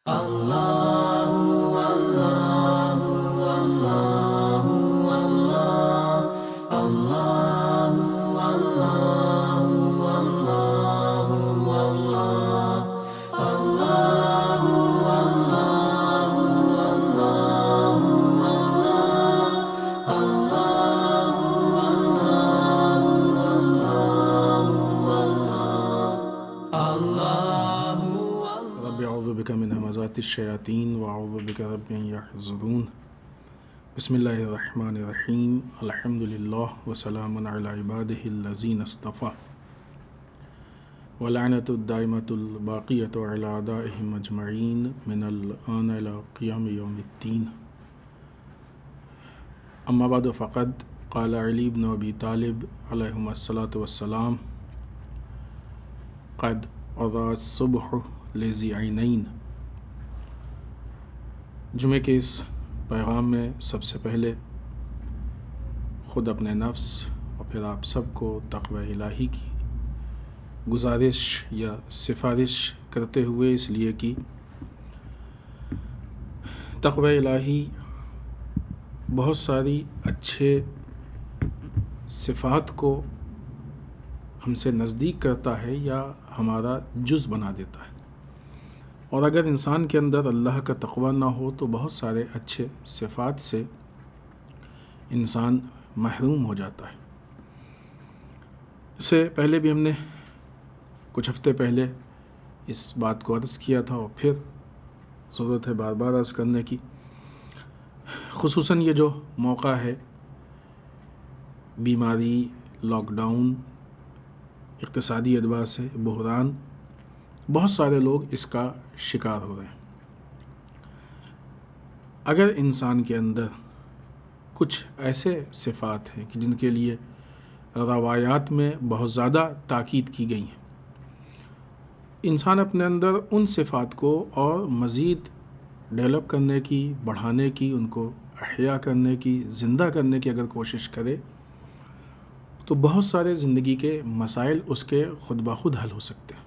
رب اعوذ بک من همزات الشیاطین واعوذ بک رب ان یحضرون بسم اللہ الرحمن الرحیم الحمد للہ وسلام علی عبادہ الذین اصطفیٰ ولعنۃ الدائمۃ الباقیۃ علی اعدائہم اجمعین من الآن الی قیام یوم الدین اما بعد فقد قال علی بن ابی طالب علیہم الصلاۃ والسلام قد اضاء الصبح لذی عینین۔ جمعے کے اس پیغام میں سب سے پہلے خود اپنے نفس اور پھر آپ سب کو تقوی الہی کی گزارش یا سفارش کرتے ہوئے اس لیے کہ تقوی الہی بہت ساری اچھے صفات کو ہم سے نزدیک کرتا ہے یا ہمارا جز بنا دیتا ہے، اور اگر انسان کے اندر اللہ کا تقوی نہ ہو تو بہت سارے اچھے صفات سے انسان محروم ہو جاتا ہے۔ اس سے پہلے بھی ہم نے کچھ ہفتے پہلے اس بات کو عرض کیا تھا، اور پھر ضرورت ہے بار بار عرض کرنے کی، خصوصاً یہ جو موقع ہے بیماری، لاک ڈاؤن، اقتصادی اعتبار سے بحران، بہت سارے لوگ اس کا شکار ہو رہے ہیں۔ اگر انسان کے اندر کچھ ایسے صفات ہیں کہ جن کے لیے روایات میں بہت زیادہ تاکید کی گئی ہیں، انسان اپنے اندر ان صفات کو اور مزید ڈیولپ کرنے کی، بڑھانے کی، ان کو احیا کرنے کی، زندہ کرنے کی اگر کوشش کرے تو بہت سارے زندگی کے مسائل اس کے خود بخود حل ہو سکتے ہیں۔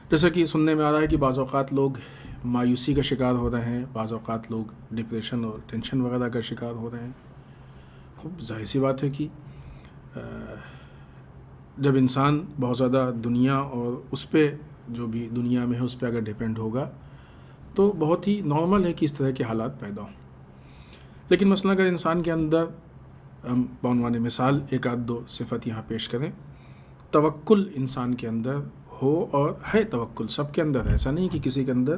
جیسا کہ سننے میں آ رہا ہے کہ بعض اوقات لوگ مایوسی کا شکار ہو رہے ہیں، بعض اوقات لوگ ڈپریشن اور ٹینشن وغیرہ کا شکار ہو رہے ہیں۔ خوب ظاہر سی بات ہے کہ جب انسان بہت زیادہ دنیا اور اس پہ جو بھی دنیا میں ہے اس پہ اگر ڈیپینڈ ہوگا تو بہت ہی نارمل ہے کہ اس طرح کے حالات پیدا ہوں۔ لیکن مثلا اگر انسان کے اندر ہم بعنوان مثال ایک آدھ دو صفت یہاں پیش کریں، توکل انسان کے اندر ہو، اور ہے توکل سب کے اندر ہے، ایسا نہیں کہ کسی کے اندر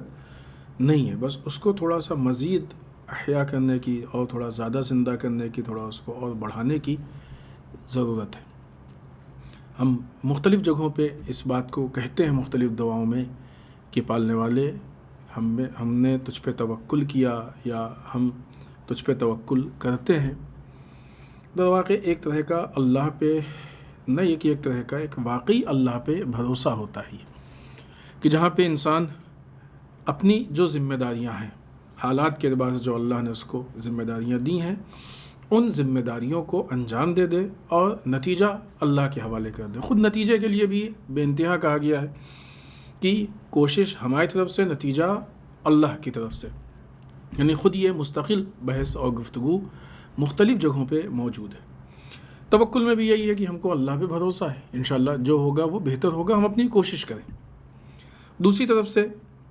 نہیں ہے، بس اس کو تھوڑا سا مزید احیا کرنے کی اور تھوڑا زیادہ زندہ کرنے کی، تھوڑا اس کو اور بڑھانے کی ضرورت ہے۔ ہم مختلف جگہوں پہ اس بات کو کہتے ہیں مختلف دعاؤں میں کہ پالنے والے ہم نے تجھ پہ توکل کیا، یا ہم تجھ پہ توکل کرتے ہیں۔ در واقع ایک طرح کا اللہ پہ نہیں، کہ ایک طرح کا ایک واقعی اللہ پہ بھروسہ ہوتا ہے کہ جہاں پہ انسان اپنی جو ذمہ داریاں ہیں، حالات کے اعتبار سے جو اللہ نے اس کو ذمہ داریاں دی ہیں، ان ذمہ داریوں کو انجام دے دے اور نتیجہ اللہ کے حوالے کر دے۔ خود نتیجے کے لیے بھی بے انتہا کہا گیا ہے کہ کوشش ہماری طرف سے، نتیجہ اللہ کی طرف سے، یعنی خود یہ مستقل بحث اور گفتگو مختلف جگہوں پہ موجود ہے۔ توکل میں بھی یہی ہے کہ ہم کو اللہ پہ بھروسہ ہے، انشاءاللہ جو ہوگا وہ بہتر ہوگا، ہم اپنی کوشش کریں۔ دوسری طرف سے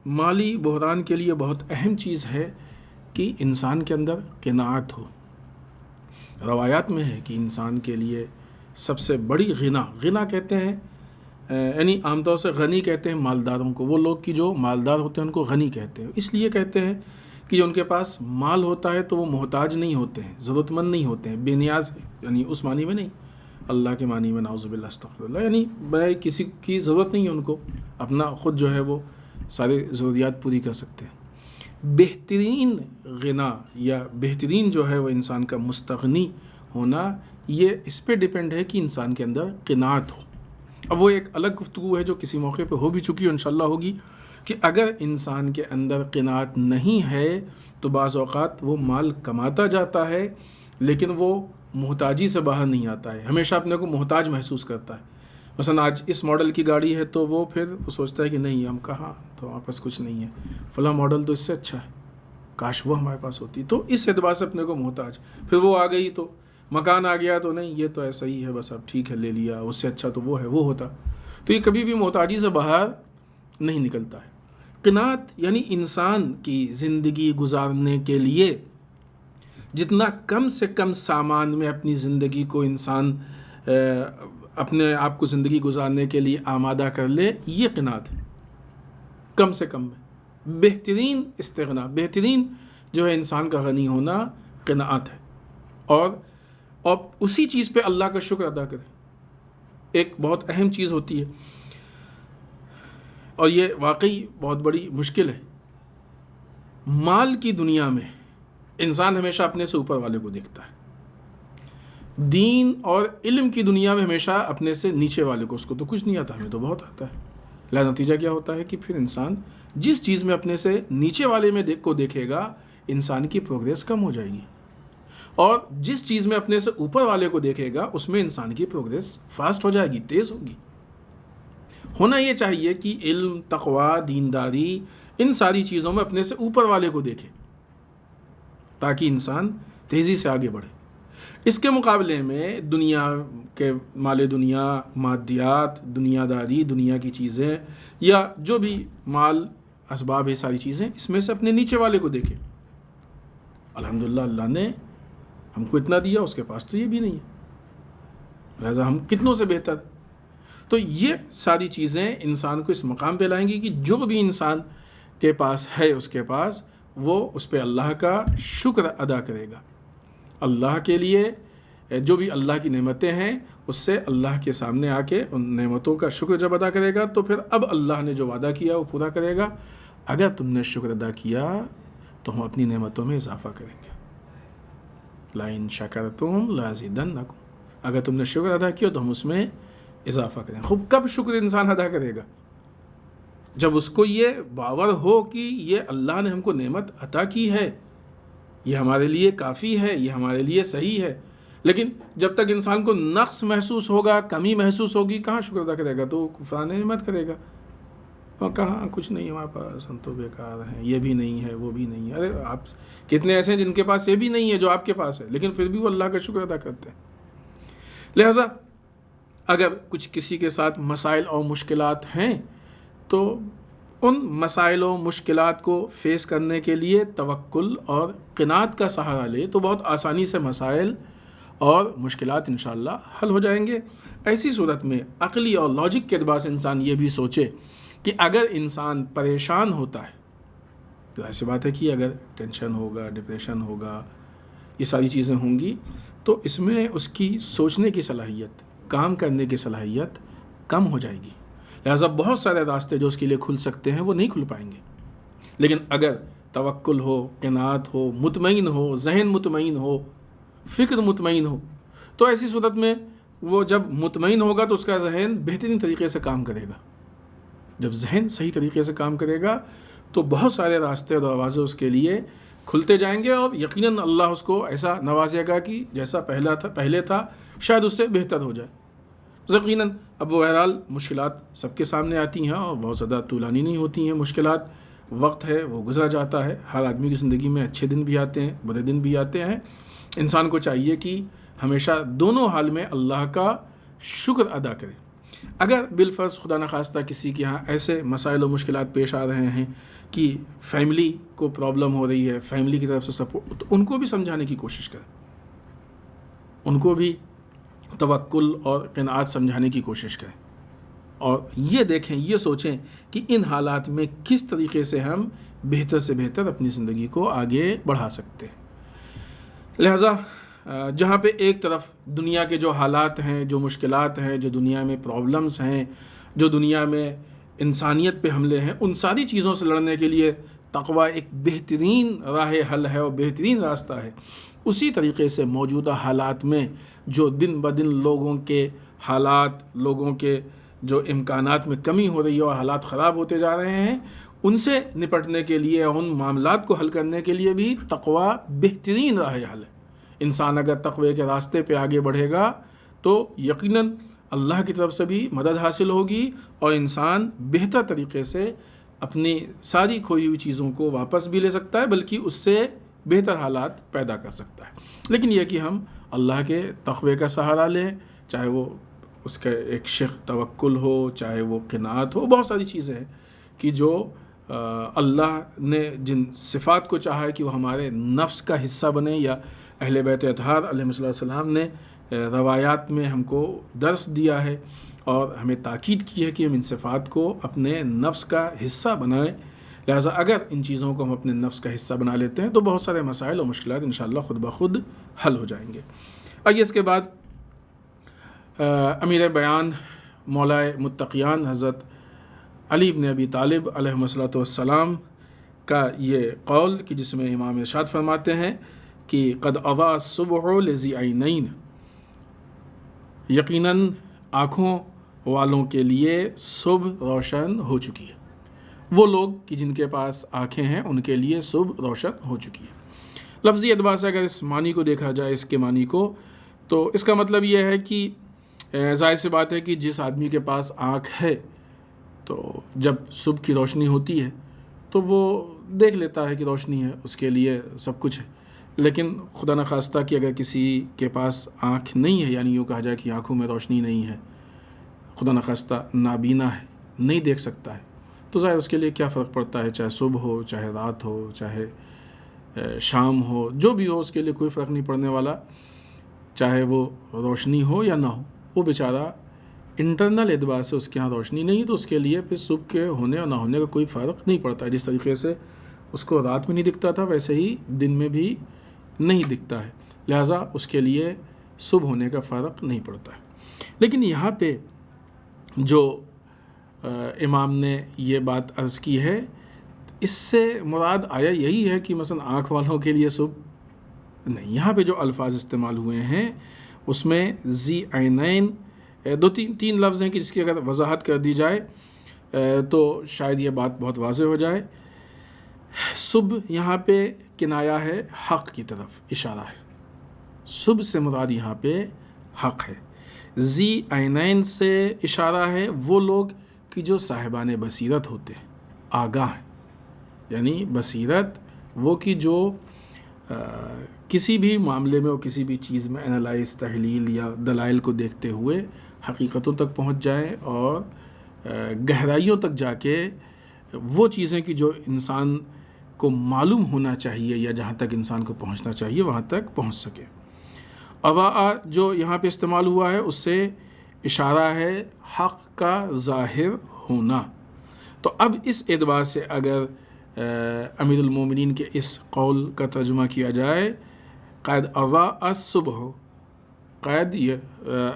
مالی بحران کے لیے بہت اہم چیز ہے کہ انسان کے اندر قناعت ہو۔ روایات میں ہے کہ انسان کے لیے سب سے بڑی غنا کہتے ہیں، یعنی عام طور سے غنی کہتے ہیں مالداروں کو، وہ لوگ کی جو مالدار ہوتے ہیں ان کو غنی کہتے ہیں، اس لیے کہتے ہیں کہ ان کے پاس مال ہوتا ہے تو وہ محتاج نہیں ہوتے ہیں، ضرورت مند نہیں ہوتے ہیں، بے نیاز، یعنی اس معنی میں نہیں، اللہ کے معنی میں نعوذ باللہ استغفر اللہ، یعنی کسی کی ضرورت نہیں ہے، ان کو اپنا خود جو ہے وہ سارے ضروریات پوری کر سکتے ہیں۔ بہترین غنا یا بہترین جو ہے وہ انسان کا مستغنی ہونا، یہ اس پہ ڈیپینڈ ہے کہ انسان کے اندر قناعت ہو۔ اب وہ ایک الگ گفتگو ہے جو کسی موقع پہ ہو بھی چکی ہے، انشاءاللہ ہوگی، کہ اگر انسان کے اندر قناعت نہیں ہے تو بعض اوقات وہ مال کماتا جاتا ہے لیکن وہ محتاجی سے باہر نہیں آتا ہے، ہمیشہ اپنے کو محتاج محسوس کرتا ہے، مثلا آج اس ماڈل کی گاڑی ہے تو وہ پھر وہ سوچتا ہے کہ نہیں ہم کہاں، تو ہمارے پاس کچھ نہیں ہے، فلاں ماڈل تو اس سے اچھا ہے، کاش وہ ہمارے پاس ہوتی، تو اس اعتبار سے اپنے کو محتاج. پھر وہ آ گئی تو مکان آ گیا تو نہیں یہ تو ایسا ہی ہے بس اب ٹھیک ہے لے لیا، اس سے اچھا تو وہ ہے وہ ہوتا. تو یہ کبھی بھی محتاجی سے باہر نہیں نکلتا ہے. قناعت یعنی انسان کی زندگی گزارنے کے لیے جتنا کم سے کم سامان میں اپنی زندگی کو انسان اپنے آپ کو زندگی گزارنے کے لیے آمادہ کر لے، یہ قناعت ہے. کم سے کم میں بہترین استغنا، بہترین جو ہے انسان کا غنی ہونا قناعت ہے. اور اسی چیز پہ اللہ کا شکر ادا کرے. ایک بہت اہم چیز ہوتی ہے اور یہ واقعی بہت بڑی مشکل ہے. مال کی دنیا میں انسان ہمیشہ اپنے سے اوپر والے کو دیکھتا ہے. دین اور علم کی دنیا میں ہمیشہ اپنے سے نیچے والے کو، اس کو تو کچھ نہیں آتا، ہمیں تو بہت آتا ہے. لہذا نتیجہ کیا ہوتا ہے کہ پھر انسان جس چیز میں اپنے سے نیچے والے میں کو دیکھے گا انسان کی پروگریس کم ہو جائے گی، اور جس چیز میں اپنے سے اوپر والے کو دیکھے گا اس میں انسان کی پروگریس فاسٹ ہو جائے گی، تیز ہوگی. ہونا یہ چاہیے کہ علم، تقوی، دینداری، ان ساری چیزوں میں اپنے سے اوپر والے کو دیکھے تاکہ انسان تیزی سے آگے بڑھے. اس کے مقابلے میں دنیا کے مال دنیا، مادیات، دنیا داری، دنیا کی چیزیں یا جو بھی مال اسباب ہے ساری چیزیں، اس میں سے اپنے نیچے والے کو دیکھے. الحمدللہ اللہ نے ہم کو اتنا دیا، اس کے پاس تو یہ بھی نہیں ہے، لہذا ہم کتنوں سے بہتر. تو یہ ساری چیزیں انسان کو اس مقام پہ لائیں گی کہ جو بھی انسان کے پاس ہے اس کے پاس وہ اس پہ اللہ کا شکر ادا کرے گا. اللہ کے لیے جو بھی اللہ کی نعمتیں ہیں اس سے اللہ کے سامنے آ کے ان نعمتوں کا شکر جب ادا کرے گا تو پھر اب اللہ نے جو وعدہ کیا وہ پورا کرے گا. اگر تم نے شکر ادا کیا تو ہم اپنی نعمتوں میں اضافہ کریں گے. لَإِن شَكَرْتُمْ لَأَزِيدَنَّكُمْ، اگر تم نے شکر ادا کیا تو ہم اس میں اضافہ کریں گے. خوب کب شکر انسان ادا کرے گا؟ جب اس کو یہ باور ہو کہ یہ اللہ نے ہم کو نعمت عطا کی ہے، یہ ہمارے لیے کافی ہے، یہ ہمارے لیے صحیح ہے. لیکن جب تک انسان کو نقص محسوس ہوگا، کمی محسوس ہوگی، کہاں شکر ادا کرے گا؟ تو کفران نعمت کرے گا، اور کہاں کچھ نہیں ہمارے پاس، ہم تو بیکار ہیں، یہ بھی نہیں ہے وہ بھی نہیں ہے. ارے آپ کتنے ایسے ہیں جن کے پاس یہ بھی نہیں ہے جو آپ کے پاس ہے، لیکن پھر بھی وہ اللہ کا شکر ادا کرتے ہیں. لہٰذا اگر کچھ کسی کے ساتھ مسائل اور مشکلات ہیں تو ان مسائل و مشکلات کو فیس کرنے کے لیے توکل اور قناعت کا سہارا لے تو بہت آسانی سے مسائل اور مشکلات انشاءاللہ حل ہو جائیں گے. ایسی صورت میں عقلی اور لاجک کے اعتبار سے انسان یہ بھی سوچے کہ اگر انسان پریشان ہوتا ہے تو ایسی بات ہے کہ اگر ٹینشن ہوگا، ڈپریشن ہوگا، یہ ساری چیزیں ہوں گی تو اس میں اس کی سوچنے کی صلاحیت، کام کرنے کی صلاحیت کم ہو جائے گی. لہٰذا بہت سارے راستے جو اس کے لیے کھل سکتے ہیں وہ نہیں کھل پائیں گے. لیکن اگر توکل ہو، قناعت ہو، مطمئن ہو، ذہن مطمئن ہو، فکر مطمئن ہو، تو ایسی صورت میں وہ جب مطمئن ہوگا تو اس کا ذہن بہترین طریقے سے کام کرے گا. جب ذہن صحیح طریقے سے کام کرے گا تو بہت سارے راستے اور دروازے اس کے لیے کھلتے جائیں گے، اور یقیناً اللہ اس کو ایسا نوازے گا کہ جیسا پہلے تھا شاید اس سے بہتر ہو جائے. یقیناً اب وہ بہرحال مشکلات سب کے سامنے آتی ہیں اور بہت زیادہ طولانی نہیں ہوتی ہیں مشکلات. وقت ہے وہ گزر جاتا ہے. ہر آدمی کی زندگی میں اچھے دن بھی آتے ہیں، برے دن بھی آتے ہیں. انسان کو چاہیے کہ ہمیشہ دونوں حال میں اللہ کا شکر ادا کرے. اگر بالفرض خدا نخواستہ کسی کے ہاں ایسے مسائل و مشکلات پیش آ رہے ہیں کہ فیملی کو پرابلم ہو رہی ہے، فیملی کی طرف سے سپورٹ، تو ان کو بھی سمجھانے کی کوشش کریں، ان کو بھی توکل اور قناعت سمجھانے کی کوشش کریں، اور یہ دیکھیں، یہ سوچیں کہ ان حالات میں کس طریقے سے ہم بہتر سے بہتر اپنی زندگی کو آگے بڑھا سکتے ہیں. لہٰذا جہاں پہ ایک طرف دنیا کے جو حالات ہیں، جو مشکلات ہیں، جو دنیا میں پرابلمز ہیں، جو دنیا میں انسانیت پہ حملے ہیں، ان ساری چیزوں سے لڑنے کے لیے تقوی ایک بہترین راہ حل ہے اور بہترین راستہ ہے، اسی طریقے سے موجودہ حالات میں جو دن بدن لوگوں کے حالات، لوگوں کے جو امکانات میں کمی ہو رہی ہے اور حالات خراب ہوتے جا رہے ہیں، ان سے نپٹنے کے لیے، ان معاملات کو حل کرنے کے لیے بھی تقوی بہترین راہ حل ہے. انسان اگر تقوی کے راستے پہ آگے بڑھے گا تو یقیناً اللہ کی طرف سے بھی مدد حاصل ہوگی اور انسان بہتر طریقے سے اپنی ساری کھوئی ہوئی چیزوں کو واپس بھی لے سکتا ہے، بلکہ اس سے بہتر حالات پیدا کر سکتا ہے۔ لیکن یہ کہ ہم اللہ کے تقوی کا سہارا لیں، چاہے وہ اس کا ایک شیخ توکل ہو، چاہے وہ قناعت ہو، بہت ساری چیزیں ہیں کہ جو اللہ نے جن صفات کو چاہا ہے کہ وہ ہمارے نفس کا حصہ بنے، یا اہل بیت اطہار علیہ السلام نے روایات میں ہم کو درس دیا ہے اور ہمیں تاکید کی ہے کہ ہم ان صفات کو اپنے نفس کا حصہ بنائیں۔ لہٰذا اگر ان چیزوں کو ہم اپنے نفس کا حصہ بنا لیتے ہیں تو بہت سارے مسائل اور مشکلات انشاءاللہ خود بخود حل ہو جائیں گے۔ آئیے اس کے بعد امیر بیان مولائے متقیان حضرت علی بن ابی طالب علیہ السلام کا یہ قول کہ جس میں امام ارشاد فرماتے ہیں کہ قد اضاء الصبح لذی عینین، یقیناً آنکھوں والوں کے لیے صبح روشن ہو چکی ہے۔ وہ لوگ کہ جن کے پاس آنکھیں ہیں ان کے لیے صبح روشن ہو چکی ہے۔ لفظی اعتبار سے اگر اس معنی کو دیکھا جائے، اس کے معنی کو، تو اس کا مطلب یہ ہے کہ ظاہر سی بات ہے کہ جس آدمی کے پاس آنکھ ہے تو جب صبح کی روشنی ہوتی ہے تو وہ دیکھ لیتا ہے کہ روشنی ہے، اس کے لیے سب کچھ ہے۔ لیکن خدا نخواستہ کہ اگر کسی کے پاس آنکھ نہیں ہے، یعنی یوں کہا جائے کہ آنکھوں میں روشنی نہیں ہے، خدا نخواستہ نابینا ہے، نہیں دیکھ سکتا ہے، تو ظاہر اس کے لیے کیا فرق پڑتا ہے، چاہے صبح ہو، چاہے رات ہو، چاہے شام ہو، جو بھی ہو اس کے لیے کوئی فرق نہیں پڑنے والا، چاہے وہ روشنی ہو یا نہ ہو۔ وہ بیچارہ انٹرنل اعتبار سے اس کے ہاں روشنی نہیں، تو اس کے لیے پھر صبح کے ہونے اور نہ ہونے کا کوئی فرق نہیں پڑتا ہے۔ جس طریقے سے اس کو رات میں نہیں دکھتا تھا ویسے ہی دن میں بھی نہیں دکھتا ہے، لہٰذا اس کے لیے صبح ہونے کا فرق نہیں پڑتا ہے۔ لیکن یہاں پہ جو امام نے یہ بات عرض کی ہے، اس سے مراد آیا یہی ہے کہ مثلا آنکھ والوں کے لیے صبح نہیں، یہاں پہ جو الفاظ استعمال ہوئے ہیں اس میں ذی عینین تین لفظ ہیں کہ جس کی اگر وضاحت کر دی جائے تو شاید یہ بات بہت واضح ہو جائے۔ صبح یہاں پہ کنایا ہے، حق کی طرف اشارہ ہے، صبح سے مراد یہاں پہ حق ہے۔ ذی عینین سے اشارہ ہے وہ لوگ کہ جو صاحبان بصیرت ہوتے ہیں، آگاہ ہیں، یعنی بصیرت وہ کہ جو کسی بھی معاملے میں اور کسی بھی چیز میں انالائز، تحلیل یا دلائل کو دیکھتے ہوئے حقیقتوں تک پہنچ جائیں اور گہرائیوں تک جا کے وہ چیزیں کہ جو انسان کو معلوم ہونا چاہیے یا جہاں تک انسان کو پہنچنا چاہیے وہاں تک پہنچ سکے۔ اضاء جو یہاں پہ استعمال ہوا ہے اس سے اشارہ ہے حق کا ظاہر ہونا۔ تو اب اس اعتبار سے اگر امیر المومنین کے اس قول کا ترجمہ کیا جائے، قد اضاء الصبح، قید یہ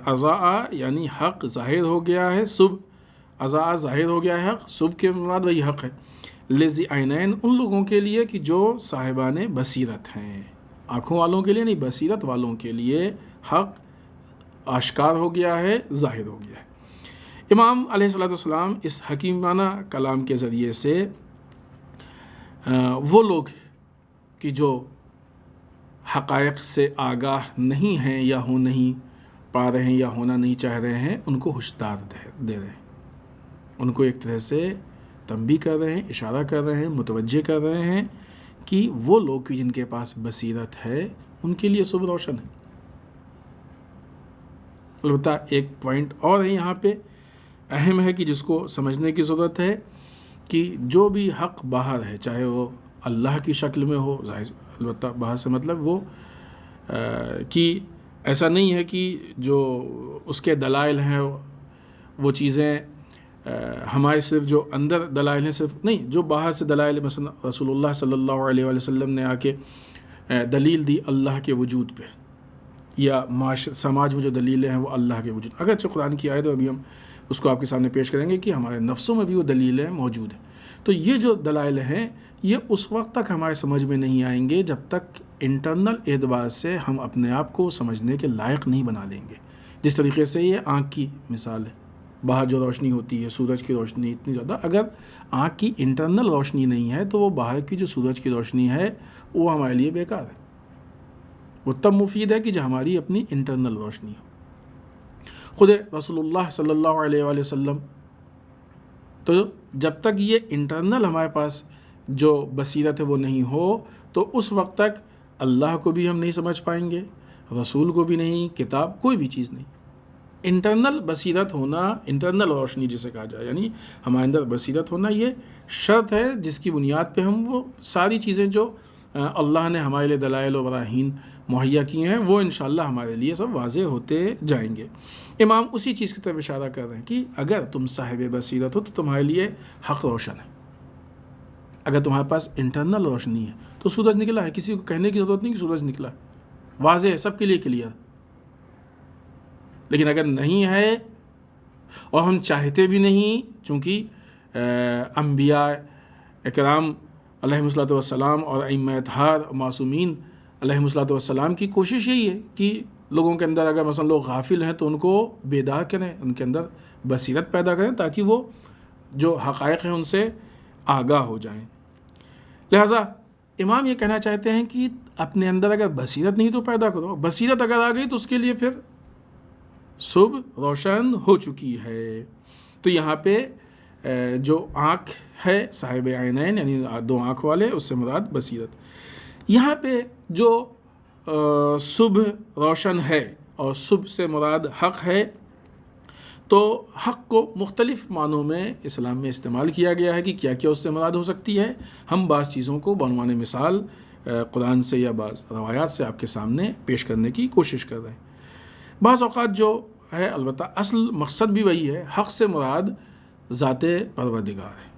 اضاء یعنی حق ظاہر ہو گیا ہے، صبح اضاء ظاہر ہو گیا ہے حق، صبح کے مراد وہی حق ہے۔ لذی عینین ان لوگوں کے لیے کہ جو صاحبان بصیرت ہیں، آنکھوں والوں کے لیے نہیں، بصیرت والوں کے لیے حق آشکار ہو گیا ہے، ظاہر ہو گیا ہے۔ امام علیہ السلام اس حکیمانہ کلام کے ذریعے سے وہ لوگ کہ جو حقائق سے آگاہ نہیں ہیں یا ہو نہیں پا رہے ہیں یا ہونا نہیں چاہ رہے ہیں، ان کو ہوشدار دے رہے ہیں، ان کو ایک طرح سے تنبیہ کر رہے ہیں، اشارہ کر رہے ہیں، متوجہ کر رہے ہیں کہ وہ لوگ جن کے پاس بصیرت ہے ان کے لیے صبح روشن ہے۔ البتہ ایک پوائنٹ اور ہے یہاں پہ اہم ہے کہ جس کو سمجھنے کی ضرورت ہے کہ جو بھی حق باہر ہے، چاہے وہ اللہ کی شکل میں ہو، البتہ باہر سے مطلب وہ کہ ایسا نہیں ہے کہ جو اس کے دلائل ہیں وہ چیزیں ہمارے صرف جو اندر دلائل ہیں صرف نہیں، جو باہر سے دلائل، مثلا رسول اللہ صلی اللہ علیہ وآلہ وسلم نے آ کے دلیل دی اللہ کے وجود پہ، یا سماج میں جو دلیلیں ہیں وہ اللہ کے وجود، اگرچہ قرآن کی آیت ابھی ہم اس کو آپ کے سامنے پیش کریں گے کہ ہمارے نفسوں میں بھی وہ دلیلیں موجود ہیں۔ تو یہ جو دلائل ہیں یہ اس وقت تک ہمارے سمجھ میں نہیں آئیں گے جب تک انٹرنل اعتبار سے ہم اپنے آپ کو سمجھنے کے لائق نہیں بنا لیں گے۔ جس طریقے سے یہ آنکھ کی مثال ہے، باہر جو روشنی ہوتی ہے، سورج کی روشنی اتنی زیادہ، اگر آنکھ کی انٹرنل روشنی نہیں ہے تو وہ باہر کی جو سورج کی روشنی ہے وہ ہمارے لیے بیکار ہے۔ وہ تب مفید ہے کہ جو ہماری اپنی انٹرنل روشنی ہو۔ خود رسول اللہ صلی اللہ علیہ وآلہ وسلم. تو جب تک یہ انٹرنل ہمارے پاس جو بصیرت ہے وہ نہیں ہو تو اس وقت تک اللہ کو بھی ہم نہیں سمجھ پائیں گے، رسول کو بھی نہیں، کتاب کوئی بھی چیز نہیں. انٹرنل بصیرت ہونا، انٹرنل روشنی جسے کہا جائے، یعنی ہمارے اندر بصیرت ہونا، یہ شرط ہے جس کی بنیاد پہ ہم وہ ساری چیزیں جو اللہ نے ہمارے لیے دلائل و براہین مہیا کیے ہیں وہ انشاءاللہ ہمارے لیے سب واضح ہوتے جائیں گے. امام اسی چیز کی طرف اشارہ کر رہے ہیں کہ اگر تم صاحب بصیرت ہو تو تمہارے لیے حق روشن ہے. اگر تمہارے پاس انٹرنل روشنی ہے تو سورج نکلا ہے، کسی کو کہنے کی ضرورت نہیں کہ سورج نکلا ہے، واضح ہے، سب کے لیے کلیئر. لیکن اگر نہیں ہے اور ہم چاہتے بھی نہیں، چونکہ انبیاء اکرام علیہم الصلوۃ والسلام اور ائمہ اطہار معصومین علیہم الصلوۃ والسلام کی کوشش یہی ہے کہ لوگوں کے اندر اگر مثلا لوگ غافل ہیں تو ان کو بیدار کریں، ان کے اندر بصیرت پیدا کریں تاکہ وہ جو حقائق ہیں ان سے آگاہ ہو جائیں. لہٰذا امام یہ کہنا چاہتے ہیں کہ اپنے اندر اگر بصیرت نہیں تو پیدا کرو. بصیرت اگر آ گئی تو اس کے لیے پھر صبح روشن ہو چکی ہے. تو یہاں پہ جو آنکھ ہے صاحب عینین یعنی دو آنکھ والے، اس سے مراد بصیرت. یہاں پہ جو صبح روشن ہے اور صبح سے مراد حق ہے، تو حق کو مختلف معنوں میں اسلام میں استعمال کیا گیا ہے کہ کیا کیا اس سے مراد ہو سکتی ہے. ہم بعض چیزوں کو بعنوان مثال قرآن سے یا بعض روایات سے آپ کے سامنے پیش کرنے کی کوشش کر رہے ہیں. بعض اوقات جو ہے البتہ اصل مقصد بھی وہی ہے، حق سے مراد ذات پروردگار ہے،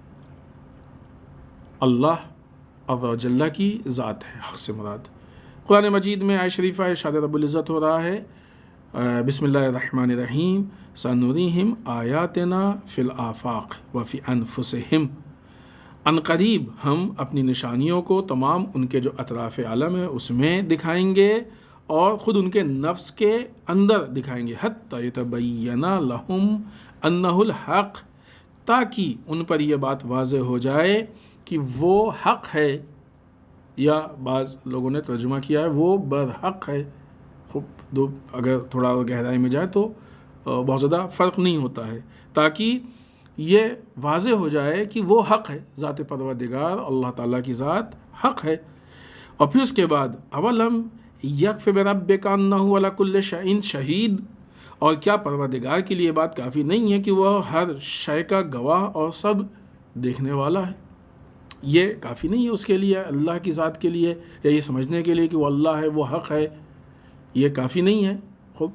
اللہ عز و جل کی ذات ہے حق سے مراد. قرآن مجید میں آیت شریفہ ارشاد رب العزت ہو رہا ہے، بسم اللہ الرحمن الرحیم، سنریہم آیاتنا فی الآفاق وفی انفسہم. ان قریب ہم اپنی نشانیوں کو تمام ان کے جو اطراف عالم ہے اس میں دکھائیں گے اور خود ان کے نفس کے اندر دکھائیں گے. حتی یتبین لہم انہ الحق، تاکہ ان پر یہ بات واضح ہو جائے کہ وہ حق ہے، یا بعض لوگوں نے ترجمہ کیا ہے وہ برحق ہے. خوب اگر تھوڑا گہرائی میں جائے تو بہت زیادہ فرق نہیں ہوتا ہے، تاکہ یہ واضح ہو جائے کہ وہ حق ہے، ذات پروردگار اللہ تعالیٰ کی ذات حق ہے. اور پھر اس کے بعد اولم یکف بربک انہ علی کل شیء شہید، اور کیا پروردگار کے لیے بات کافی نہیں ہے کہ وہ ہر شے کا گواہ اور سب دیکھنے والا ہے. یہ کافی نہیں ہے اس کے لیے، اللہ کی ذات کے لیے، یا یہ سمجھنے کے لیے کہ وہ اللہ ہے، وہ حق ہے، یہ کافی نہیں ہے.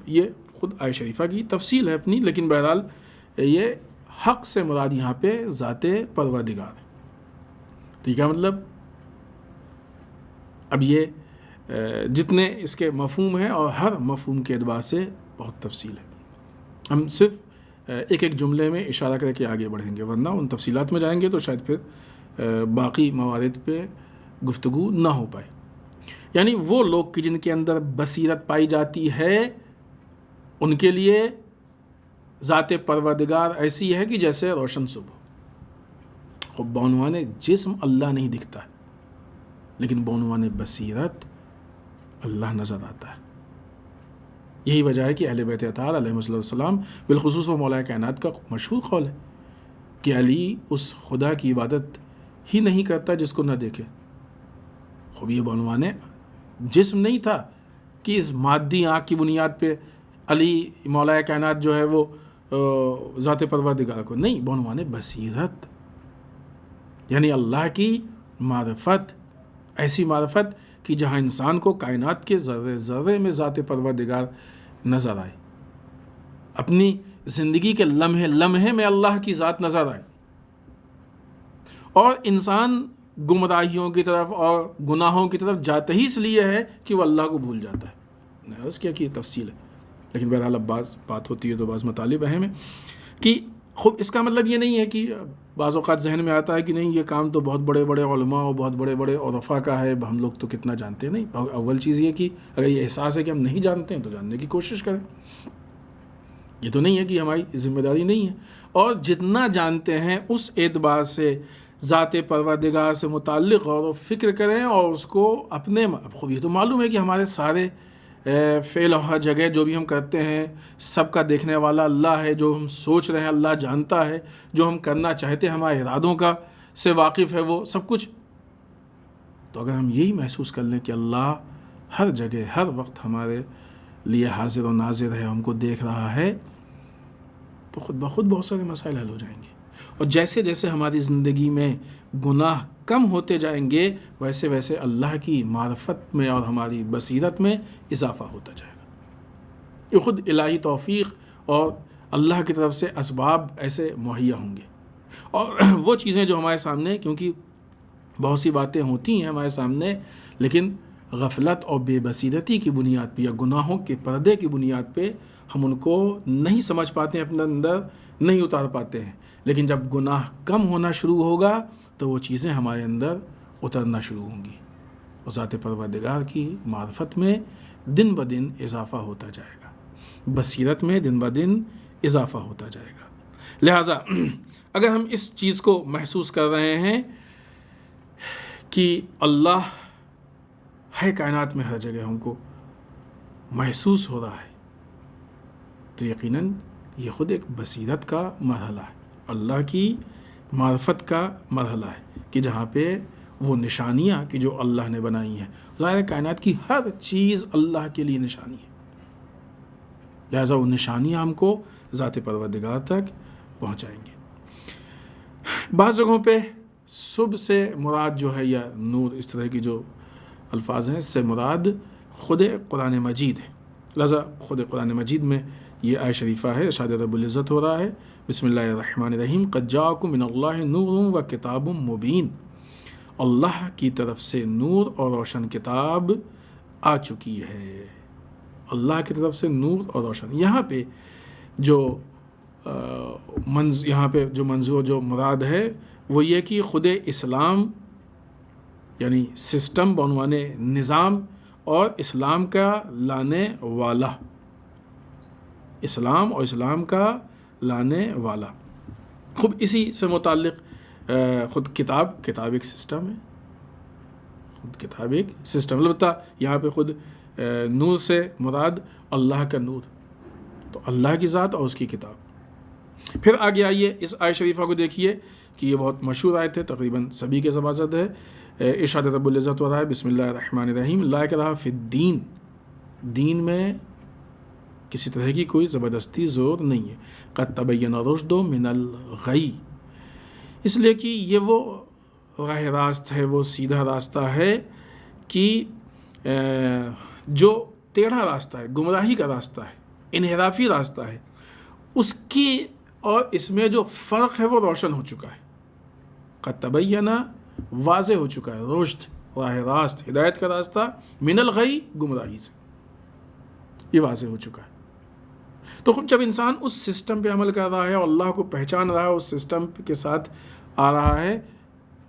یہ خود آیت شریفہ کی تفصیل ہے اپنی، لیکن بہرحال یہ حق سے مراد یہاں پہ ذات پروردگار ہے. تو یہ کیا مطلب؟ اب یہ جتنے اس کے مفہوم ہیں اور ہر مفہوم کے اعتبار سے بہت تفصیل ہے. ہم صرف ایک ایک جملے میں اشارہ کر کے آگے بڑھیں گے، ورنہ ان تفصیلات میں جائیں گے تو شاید پھر باقی موارد پہ گفتگو نہ ہو پائے. یعنی وہ لوگ کہ جن کے اندر بصیرت پائی جاتی ہے ان کے لیے ذات پروردگار ایسی ہے کہ جیسے روشن صبح. خب بعنوان جسم اللہ نہیں دکھتا ہے، لیکن بعنوان بصیرت اللہ نظر آتا ہے. یہی وجہ ہے کہ اہل بیت اطہار علیہ السلام بالخصوص وہ مولا کائنات کا مشہور قول ہے کہ علی اس خدا کی عبادت ہی نہیں کرتا جس کو نہ دیکھے. خوب یہ بعنوان جسم نہیں تھا کہ اس مادی آنکھ کی بنیاد پہ علی مولا کائنات جو ہے وہ ذات پروردگار کو نہیں، بعنوان بصیرت یعنی اللہ کی معرفت، ایسی معرفت کہ جہاں انسان کو کائنات کے ذرے ذرے میں ذات پروردگار نظر آئے، اپنی زندگی کے لمحے لمحے میں اللہ کی ذات نظر آئے. اور انسان گمراہیوں کی طرف اور گناہوں کی طرف جاتا ہی اس لیے ہے کہ وہ اللہ کو بھول جاتا ہے. میں نے عرض کیا کہ یہ تفصیل ہے، لیکن بہرحال اب بعض بات ہوتی ہے تو بعض مطالب اہم ہیں کہ خوب اس کا مطلب یہ نہیں ہے کہ بعض اوقات ذہن میں آتا ہے کہ نہیں یہ کام تو بہت بڑے بڑے علماء اور بہت بڑے بڑے عرفاء کا ہے، ہم لوگ تو کتنا جانتے ہیں. نہیں، اول چیز یہ کہ اگر یہ احساس ہے کہ ہم نہیں جانتے ہیں تو جاننے کی کوشش کریں. یہ تو نہیں ہے کہ ہماری ذمہ داری نہیں ہے، اور جتنا جانتے ہیں اس اعتبار سے ذات پروردگار سے متعلق غور و فکر کریں اور اس کو اپنے. خوب یہ تو معلوم ہے کہ ہمارے سارے فعل اور ہر جگہ جو بھی ہم کرتے ہیں سب کا دیکھنے والا اللہ ہے، جو ہم سوچ رہے ہیں اللہ جانتا ہے، جو ہم کرنا چاہتے ہیں ہمارے ارادوں کا سے واقف ہے وہ سب کچھ. تو اگر ہم یہی محسوس کر لیں کہ اللہ ہر جگہ ہر وقت ہمارے لیے حاضر و ناظر ہے، ہم کو دیکھ رہا ہے، تو خود بخود بہت سارے مسائل حل ہو جائیں گے. اور جیسے جیسے ہماری زندگی میں گناہ کم ہوتے جائیں گے ویسے ویسے اللہ کی معرفت میں اور ہماری بصیرت میں اضافہ ہوتا جائے گا. یہ خود الہی توفیق اور اللہ کی طرف سے اسباب ایسے مہیا ہوں گے. اور وہ چیزیں جو ہمارے سامنے، کیونکہ بہت سی باتیں ہوتی ہیں ہمارے سامنے لیکن غفلت اور بے بصیرتی کی بنیاد پہ یا گناہوں کے پردے کی بنیاد پہ ہم ان کو نہیں سمجھ پاتے ہیں، اپنے اندر نہیں اتار پاتے ہیں. لیکن جب گناہ کم ہونا شروع ہوگا تو وہ چیزیں ہمارے اندر اترنا شروع ہوں گی اور ذات پروردگار کی معرفت میں دن بدن اضافہ ہوتا جائے گا، بصیرت میں دن بدن اضافہ ہوتا جائے گا. لہٰذا اگر ہم اس چیز کو محسوس کر رہے ہیں کہ اللہ ہے کائنات میں ہر جگہ، ہم کو محسوس ہو رہا ہے، تو یقیناً یہ خود ایک بصیرت کا مرحلہ ہے، اللہ کی معرفت کا مرحلہ ہے کہ جہاں پہ وہ نشانیاں کہ جو اللہ نے بنائی ہیں، ظاہر کائنات کی ہر چیز اللہ کے لیے نشانی ہے، لہٰذا وہ نشانیاں ہم کو ذات پروردگار تک پہنچائیں گے. بعض جگہوں پہ صبح سے مراد جو ہے یا نور، اس طرح کی جو الفاظ ہیں، اس سے مراد خود قرآن مجید ہے. لہٰذا خود قرآن مجید میں یہ آیت شریفہ ہے، ارشاد رب العزت ہو رہا ہے بسم اللہ الرحمن الرحیم قد جاءکم من اللہ نور و کتاب مبین. اللہ کی طرف سے نور اور روشن کتاب آ چکی ہے. اللہ کی طرف سے نور اور روشن، یہاں پہ جو یہاں پہ جو منظور جو مراد ہے وہ یہ کہ خود اسلام یعنی سسٹم بعنوان نظام اور اسلام کا لانے والا، اسلام اور اسلام کا لانے والا. خود اسی سے متعلق خود کتاب ایک سسٹم ہے، خود کتاب ایک سسٹم. البتہ یہاں پہ خود نور سے مراد اللہ کا نور، تو اللہ کی ذات اور اس کی کتاب. پھر آگے آئیے اس آیت شریفہ کو دیکھیے کہ یہ بہت مشہور آیت ہے، تقریباً سبھی کے زبان زد ہے. ارشاد رب العزت ہو رہا ہے بسم اللہ الرحمن الرحیم لا اکراہ فی الدین. دین میں کسی طرح کی کوئی زبردستی زور نہیں ہے. قد تبین الرشد من الغی، اس لیے کہ یہ وہ راہ راست ہے، وہ سیدھا راستہ ہے کہ جو ٹیڑھا راستہ ہے، گمراہی کا راستہ ہے، انحرافی راستہ ہے، اس کی اور اس میں جو فرق ہے وہ روشن ہو چکا ہے. قد تبین واضح ہو چکا ہے، رشد راہ راست ہدایت کا راستہ، من الغی گمراہی سے یہ واضح ہو چکا ہے. تو جب انسان اس سسٹم پہ عمل کر رہا ہے اور اللہ کو پہچان رہا ہے، اس سسٹم کے ساتھ آ رہا ہے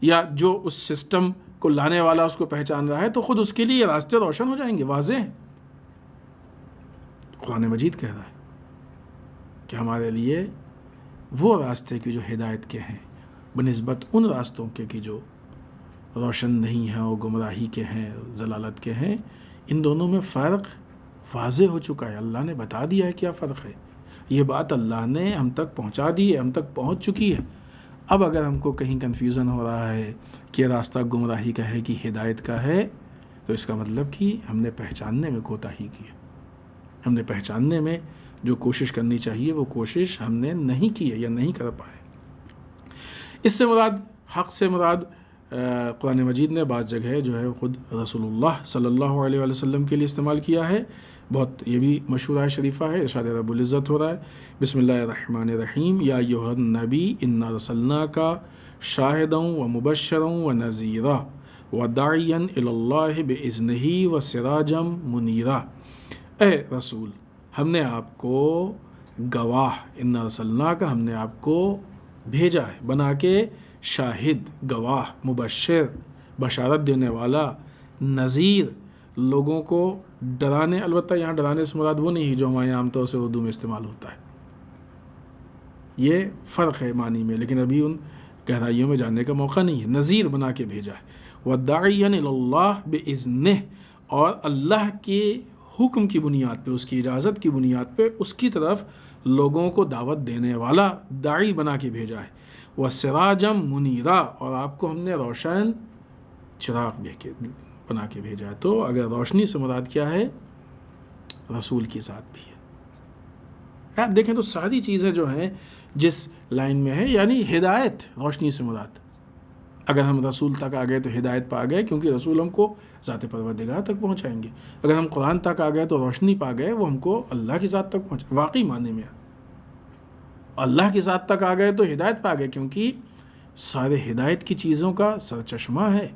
یا جو اس سسٹم کو لانے والا اس کو پہچان رہا ہے، تو خود اس کے لیے یہ راستے روشن ہو جائیں گے، واضح ہیں. قرآن مجید کہہ رہا ہے کہ ہمارے لیے وہ راستے کی جو ہدایت کے ہیں بنسبت ان راستوں کے کہ جو روشن نہیں ہیں اور گمراہی کے ہیں، ضلالت کے ہیں، ان دونوں میں فرق واضح ہو چکا ہے. اللہ نے بتا دیا ہے کیا فرق ہے، یہ بات اللہ نے ہم تک پہنچا دی ہے، ہم تک پہنچ چکی ہے. اب اگر ہم کو کہیں کنفیوژن ہو رہا ہے کہ راستہ گمراہی کا ہے کہ ہدایت کا ہے، تو اس کا مطلب کہ ہم نے پہچاننے میں کوتاہی کی ہے. ہم نے پہچاننے میں جو کوشش کرنی چاہیے وہ کوشش ہم نے نہیں کی ہے یا نہیں کر پائے. اس سے مراد، حق سے مراد قرآن مجید نے بعض جگہ جو ہے خود رسول اللہ صلی اللہ علیہ وآلہ وسلم کے لیے استعمال کیا ہے. بہت یہ بھی مشہور آیت شریفہ ہے، ارشاد رب العزت ہو رہا ہے بسم اللہ الرحمن الرحیم یا ایھا النبی انا رسلناک شاہدا ومبشرا ونذیرا وداعیا الی اللہ باذنہ وسراجا منیرا. اے رسول، ہم نے آپ کو گواہ، انا رسلناک ہم نے آپ کو بھیجا ہے بنا کے، شاہد گواہ، مبشر بشارت دینے والا، نذیر لوگوں کو ڈرانے. البتہ یہاں ڈرانے سے مراد وہ نہیں ہے جو ہمارے عام طور سے اردو میں استعمال ہوتا ہے، یہ فرق ہے معنی میں، لیکن ابھی ان گہرائیوں میں جاننے کا موقع نہیں ہے. نذیر بنا کے بھیجا ہے. وَدَاعِيًا إِلَى اللَّهِ بِإِذْنِهِ، اور اللہ کے حکم کی بنیاد پہ، اس کی اجازت کی بنیاد پہ اس کی طرف لوگوں کو دعوت دینے والا داعی بنا کے بھیجا ہے۔ وَسِرَاجًا مُنِيرًا، اور آپ کو ہم نے روشن چراغ بنا کے بھیجا ہے۔ تو اگر روشنی سے مراد کیا ہے؟ رسول کی ذات بھی ہے۔ آپ دیکھیں تو ساری چیزیں جو ہیں جس لائن میں ہے، یعنی ہدایت روشنی سے مراد۔ اگر ہم رسول تک آ گئے تو ہدایت پا گئے، کیونکہ رسول ہم کو ذات پروردگار تک پہنچائیں گے۔ اگر ہم قرآن تک آ گئے تو روشنی پا گئے، وہ ہم کو اللہ کی ذات تک پہنچائیں، واقعی معنی میں اللہ کی ذات تک آ گئے تو ہدایت پا گئے، کیونکہ سارے ہدایت کی چیزوں کا سرچشمہ ہے،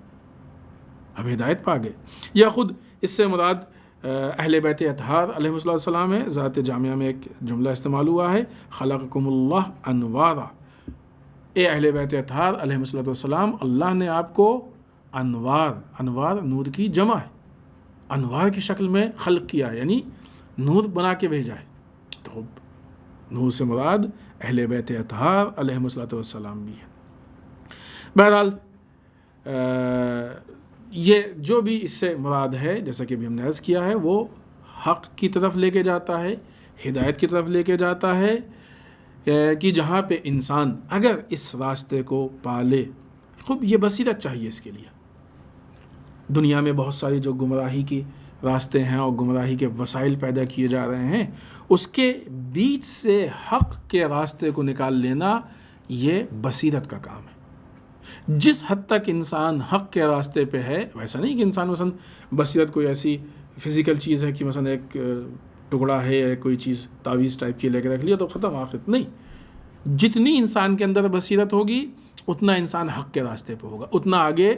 ہم ہدایت پا گئے۔ یا خود اس سے مراد اہل بیت اطہار علیہ السلام ہے۔ ذات جامعہ میں ایک جملہ استعمال ہوا ہے، خلقکم اللہ انوارا، اے اہل بیت اطہار علیہ السلام، اللہ نے آپ کو انوار نور کی جمع ہے، انوار کی شکل میں خلق کیا، یعنی نور بنا کے بھیجا ہے۔ تو نور سے مراد اہل بیت اطہار علیہ السلام بھی ہے۔ بہرحال یہ جو بھی اس سے مراد ہے، جیسا کہ ابھی ہم نے عرض کیا ہے، وہ حق کی طرف لے کے جاتا ہے، ہدایت کی طرف لے کے جاتا ہے، کہ جہاں پہ انسان اگر اس راستے کو پالے، خوب یہ بصیرت چاہیے اس کے لیے۔ دنیا میں بہت ساری جو گمراہی کی راستے ہیں اور گمراہی کے وسائل پیدا کیے جا رہے ہیں، اس کے بیچ سے حق کے راستے کو نکال لینا یہ بصیرت کا کام ہے۔ جس حد تک انسان حق کے راستے پہ ہے، ویسا نہیں کہ انسان مثلا بصیرت کوئی ایسی فزیکل چیز ہے کہ مثلا ایک ٹکڑا ہے یا کوئی چیز تعویذ ٹائپ کی لے کے رکھ لیا تو ختم آخر، نہیں۔ جتنی انسان کے اندر بصیرت ہوگی اتنا انسان حق کے راستے پہ ہوگا، اتنا آگے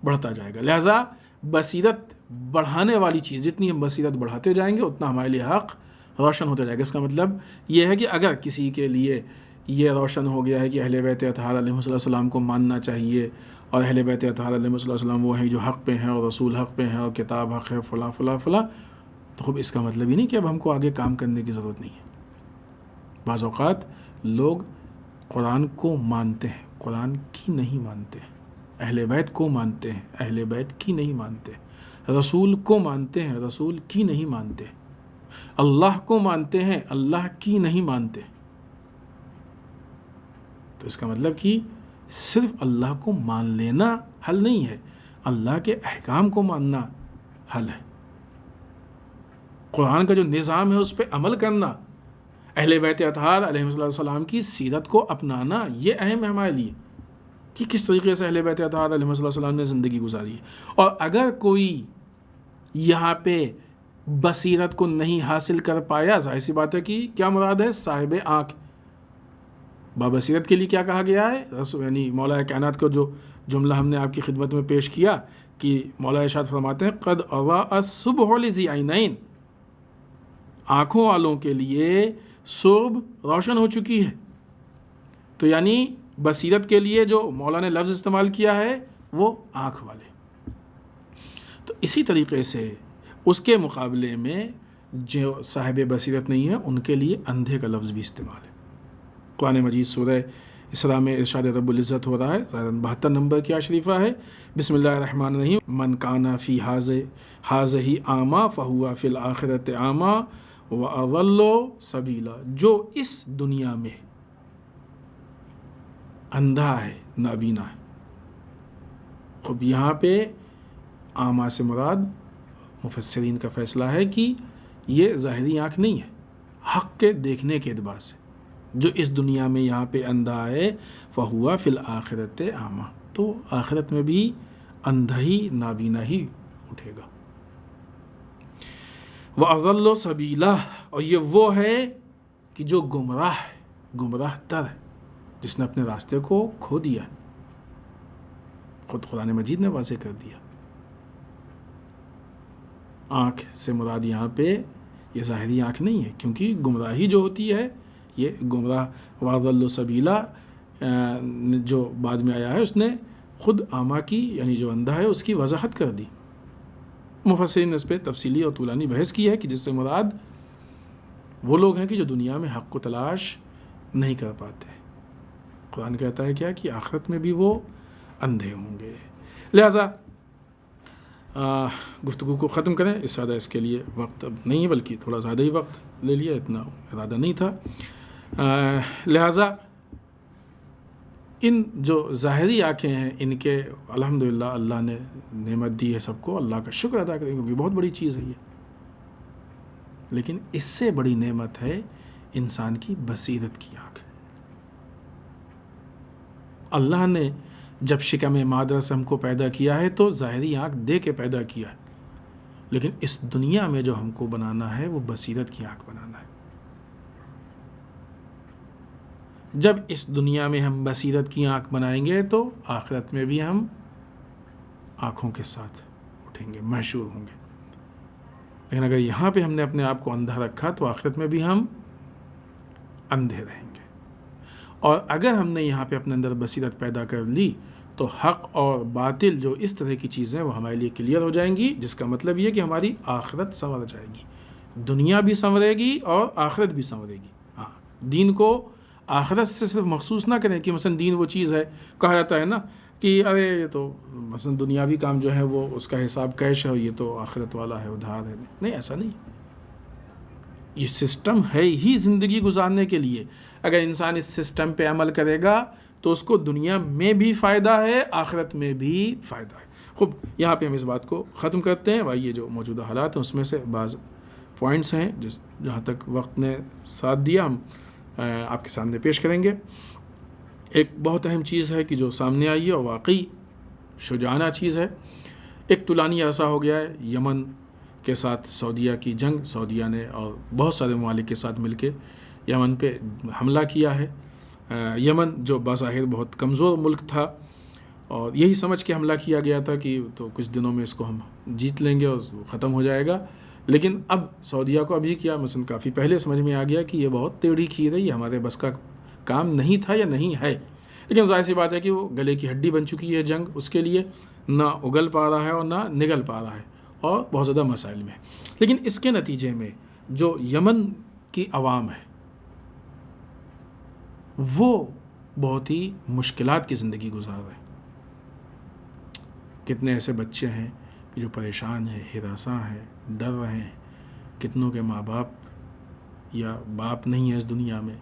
بڑھتا جائے گا۔ لہٰذا بصیرت بڑھانے والی چیز، جتنی ہم بصیرت بڑھاتے جائیں گے اتنا ہمارے لیے حق روشن ہوتا جائے گا۔ اس کا مطلب یہ ہے کہ اگر کسی کے لیے یہ روشن ہو گیا ہے کہ اہل بیت اطہار علیہ السلام کو ماننا چاہیے، اور اہل بیت اطہار علیہ السلام وہ ہیں جو حق پہ ہیں، اور رسول حق پہ ہیں، اور کتاب حق ہے، فلاں فلاں فلاں، تو خب اس کا مطلب ہی نہیں کہ اب ہم کو آگے کام کرنے کی ضرورت نہیں ہے۔ بعض اوقات لوگ قرآن کو مانتے ہیں، قرآن کی نہیں مانتے، اہل بیت کو مانتے ہیں، اہل بیت کی نہیں مانتے، رسول کو مانتے ہیں، رسول کی نہیں مانتے، اللہ کو مانتے ہیں، اللہ کی نہیں مانتے۔ تو اس کا مطلب کہ صرف اللہ کو مان لینا حل نہیں ہے، اللہ کے احکام کو ماننا حل ہے۔ قرآن کا جو نظام ہے اس پہ عمل کرنا، اہل بیت اطہار علیہ السلام کی سیرت کو اپنانا، یہ اہم ہے ہمارے لیے کہ کس طریقے سے اہل بیت اطہار علیہ السلام نے زندگی گزاری ہے۔ اور اگر کوئی یہاں پہ بصیرت کو نہیں حاصل کر پایا، ظاہر سی بات ہے کہ کیا مراد ہے؟ صاحب آنکھ۔ بابصیرت کے لیے کیا کہا گیا ہے؟ یعنی مولا کائنات کو جو جملہ ہم نے آپ کی خدمت میں پیش کیا کہ مولا ارشاد فرماتے ہیں قد اضاء الصبح لذی عینین، آنکھوں والوں کے لیے صبح روشن ہو چکی ہے۔ تو یعنی بصیرت کے لیے جو مولا نے لفظ استعمال کیا ہے وہ آنکھ والے۔ تو اسی طریقے سے اس کے مقابلے میں جو صاحب بصیرت نہیں ہے ان کے لیے اندھے کا لفظ بھی استعمال ہے۔ قرآن مجید سورہ اسراء میں ارشاد رب العزت ہو رہا ہے، 72 نمبر کی شریفہ ہے، بسم اللہ الرحمن الرحیم، من کان فی ھذہ اعمیٰ فہو فی الآخرۃ اعمیٰ واضل سبیلا، جو اس دنیا میں اندھا ہے، نابینا ہے۔ خب یہاں پہ اعمیٰ سے مراد مفسرین کا فیصلہ ہے کہ یہ ظاہری آنکھ نہیں ہے، حق کے دیکھنے کے اعتبار سے، جو اس دنیا میں یہاں پہ اندھا ہے، فہوا فی الآخرۃ اعمیٰ، تو آخرت میں بھی اندھا ہی، نابینا ہی اٹھے گا۔ وَأَضَلُّ سَبِيلًا، اور یہ وہ ہے کہ جو گمراہ تر ہے، جس نے اپنے راستے کو کھو دیا، خود قرآن مجید نے واضح کر دیا۔ آنکھ سے مراد یہاں پہ یہ ظاہری آنکھ نہیں ہے، کیونکہ گمراہی جو ہوتی ہے یہ گمراہ، وَأَضَلُّ سَبِيلًا جو بعد میں آیا ہے اس نے خود اعمیٰ کی، یعنی جو اندھا ہے، اس کی وضاحت کر دی۔ مفسرین نے اس پہ تفصیلی اور طولانی بحث کی ہے کہ جس سے مراد وہ لوگ ہیں کہ جو دنیا میں حق کو تلاش نہیں کر پاتے۔ قرآن کہتا ہے کیا کہ آخرت میں بھی وہ اندھے ہوں گے۔ لہذا گفتگو کو ختم کریں. اس زیادہ اس کے لیے وقت اب نہیں ہے، بلکہ تھوڑا زیادہ ہی وقت لے لیا، اتنا ارادہ نہیں تھا. لہٰذا ان جو ظاہری آنکھیں ہیں ان کے الحمدللہ اللہ نے نعمت دی ہے سب کو، اللہ کا شکر ادا کریں کیونکہ بہت بڑی چیز ہے یہ. لیکن اس سے بڑی نعمت ہے انسان کی بصیرت کی آنکھ. اللہ نے جب شکم مادر سے ہم کو پیدا کیا ہے تو ظاہری آنکھ دے کے پیدا کیا ہے، لیکن اس دنیا میں جو ہم کو بنانا ہے وہ بصیرت کی آنکھ بنانا ہے. جب اس دنیا میں ہم بصیرت کی آنکھ بنائیں گے تو آخرت میں بھی ہم آنکھوں کے ساتھ اٹھیں گے، محشور ہوں گے. لیکن اگر یہاں پہ ہم نے اپنے آپ کو اندھا رکھا تو آخرت میں بھی ہم اندھے رہیں گے. اور اگر ہم نے یہاں پہ اپنے اندر بصیرت پیدا کر لی تو حق اور باطل جو اس طرح کی چیزیں وہ ہمارے لیے کلیئر ہو جائیں گی، جس کا مطلب یہ کہ ہماری آخرت سنور جائے گی، دنیا بھی سنورے گی اور آخرت بھی سنورے گی. ہاں، دین کو آخرت سے صرف مخصوص نہ کریں کہ مثلا دین وہ چیز ہے، کہا جاتا ہے نا کہ ارے یہ تو مثلا دنیاوی کام جو ہے وہ اس کا حساب کیش ہے، یہ تو آخرت والا ہے، ادھار ہے. نہیں، ایسا نہیں. یہ سسٹم ہے ہی زندگی گزارنے کے لیے. اگر انسان اس سسٹم پہ عمل کرے گا تو اس کو دنیا میں بھی فائدہ ہے، آخرت میں بھی فائدہ ہے. خوب، یہاں پہ ہم اس بات کو ختم کرتے ہیں. بھائی، یہ جو موجودہ حالات ہیں اس میں سے بعض پوائنٹس ہیں جہاں تک وقت نے ساتھ دیا ہم آپ کے سامنے پیش کریں گے. ایک بہت اہم چیز ہے کہ جو سامنے آئی ہے اور واقعی شجاعانہ چیز ہے. ایک طولانی عرصہ ہو گیا ہے یمن کے ساتھ سعودیہ کی جنگ، سعودیہ نے اور بہت سارے ممالک کے ساتھ مل کے یمن پہ حملہ کیا ہے. یمن جو بظاہر بہت کمزور ملک تھا اور یہی سمجھ کے حملہ کیا گیا تھا کہ تو کچھ دنوں میں اس کو ہم جیت لیں گے اور ختم ہو جائے گا. لیکن اب سعودیہ کو ابھی کیا مثلا کافی پہلے سمجھ میں آ گیا کہ یہ بہت ٹیڑھی کھیر ہے، یہ ہمارے بس کا کام نہیں تھا یا نہیں ہے. لیکن ظاہر سی بات ہے کہ وہ گلے کی ہڈی بن چکی ہے جنگ، اس کے لیے نہ اگل پا رہا ہے اور نہ نگل پا رہا ہے اور بہت زیادہ مسائل میں. لیکن اس کے نتیجے میں جو یمن کی عوام ہے وہ بہت ہی مشکلات کی زندگی گزار رہے ہیں. کتنے ایسے بچے ہیں جو پریشان ہیں، ہراساں ہیں، ڈر رہے ہیں. کتنوں کے ماں باپ یا باپ نہیں ہے اس دنیا میں.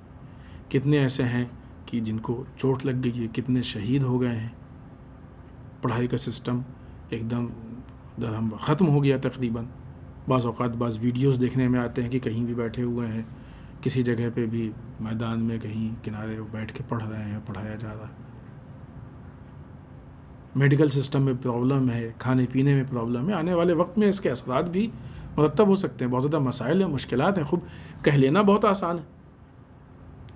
کتنے ایسے ہیں کہ جن کو چوٹ لگ گئی ہے، کتنے شہید ہو گئے ہیں. پڑھائی کا سسٹم ایک دم درہم ختم ہو گیا تقریباً. بعض اوقات بعض ویڈیوز دیکھنے میں آتے ہیں کہ کہیں بھی بیٹھے ہوئے ہیں، کسی جگہ پہ بھی میدان میں کہیں کنارے بیٹھ کے پڑھ رہے ہیں، پڑھایا جا رہا ہے. میڈیکل سسٹم میں پرابلم ہے، کھانے پینے میں پرابلم ہے. آنے والے وقت میں اس کے اثرات بھی مرتب ہو سکتے ہیں. بہت زیادہ مسائل ہیں، مشکلات ہیں. خوب کہہ لینا بہت آسان ہے،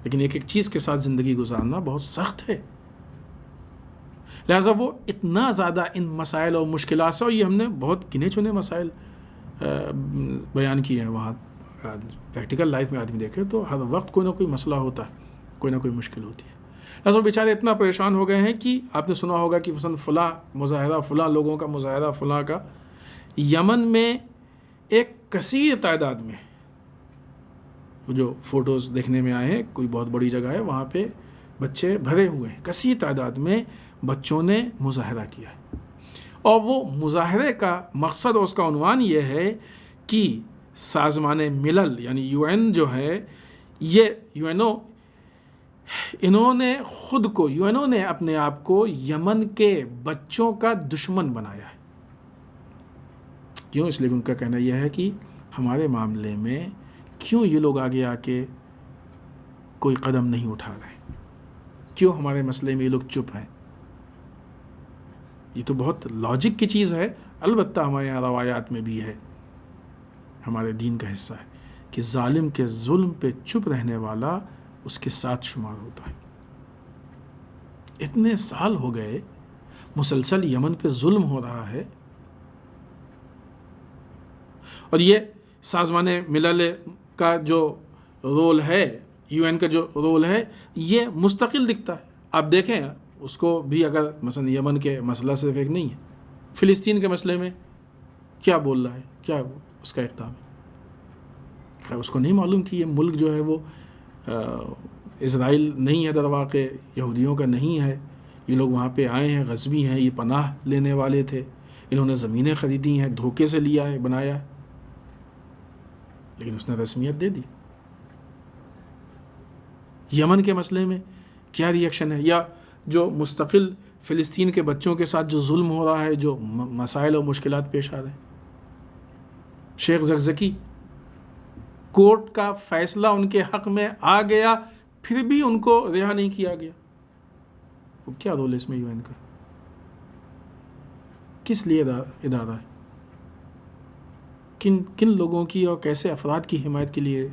لیکن ایک ایک چیز کے ساتھ زندگی گزارنا بہت سخت ہے. لہٰذا وہ اتنا زیادہ ان مسائل اور مشکلات سے، اور یہ ہم نے بہت گنے چنے مسائل بیان کیے ہیں. وہاں پریکٹیکل لائف میں آدمی دیکھے تو ہر وقت کوئی نہ کوئی مسئلہ ہوتا ہے، کوئی نہ کوئی مشکل ہوتی ہے. لہٰذا وہ بیچارے اتنا پریشان ہو گئے ہیں کہ آپ نے سنا ہوگا کہ مثلا فلاں مظاہرہ، فلاں لوگوں کا مظاہرہ، فلاں کا. یمن میں ایک کثیر تعداد میں جو فوٹوز دیکھنے میں آئے ہیں، کوئی بہت بڑی جگہ ہے، وہاں پہ بچے بھرے ہوئے ہیں. کثیر تعداد میں بچوں نے مظاہرہ کیا ہے. اور وہ مظاہرے کا مقصد اور اس کا عنوان یہ ہے کہ سازمان ملل یعنی یو این جو ہے، یہ یو این او، انہوں نے خود کو، یو این او نے اپنے آپ کو یمن کے بچوں کا دشمن بنایا ہے. کیوں؟ اس لیے ان کا کہنا یہ ہے کہ ہمارے معاملے میں کیوں یہ لوگ آگے آ کے کوئی قدم نہیں اٹھا رہے، کیوں ہمارے مسئلے میں یہ لوگ چپ ہیں. یہ تو بہت لاجک کی چیز ہے. البتہ ہمارے یہاں روایات میں بھی ہے، ہمارے دین کا حصہ ہے کہ ظالم کے ظلم پہ چپ رہنے والا اس کے ساتھ شمار ہوتا ہے. اتنے سال ہو گئے مسلسل یمن پہ ظلم ہو رہا ہے، اور یہ سازمان ملل کا جو رول ہے، یو این کا جو رول ہے، یہ مستقل دکھتا ہے. آپ دیکھیں اس کو بھی، اگر مثلا یمن کے مسئلہ صرف ایک نہیں ہے، فلسطین کے مسئلے میں کیا بول رہا ہے، کیا اس کا اقدام ہے. خیر اس کو نہیں معلوم کہ یہ ملک جو ہے وہ اسرائیل نہیں ہے، در واقع یہودیوں کا نہیں ہے. یہ لوگ وہاں پہ آئے ہیں، غزبی ہیں، یہ پناہ لینے والے تھے. انہوں نے زمینیں خریدی ہیں، دھوکے سے لیا ہے، بنایا ہے، لیکن اس نے رسمیت دے دی۔ یمن کے مسئلے میں کیا ری ایکشن ہے، یا جو مستقل فلسطین کے بچوں کے ساتھ جو ظلم ہو رہا ہے، جو مسائل اور مشکلات پیش آ رہے ہیں۔ شیخ زکزکی، کورٹ کا فیصلہ ان کے حق میں آ گیا، پھر بھی ان کو رہا نہیں کیا گیا۔ وہ کیا رول ہے اس میں UN کا؟ کس لیے ادارہ ہے؟ کن لوگوں کی اور کیسے افراد کی حمایت کے لیے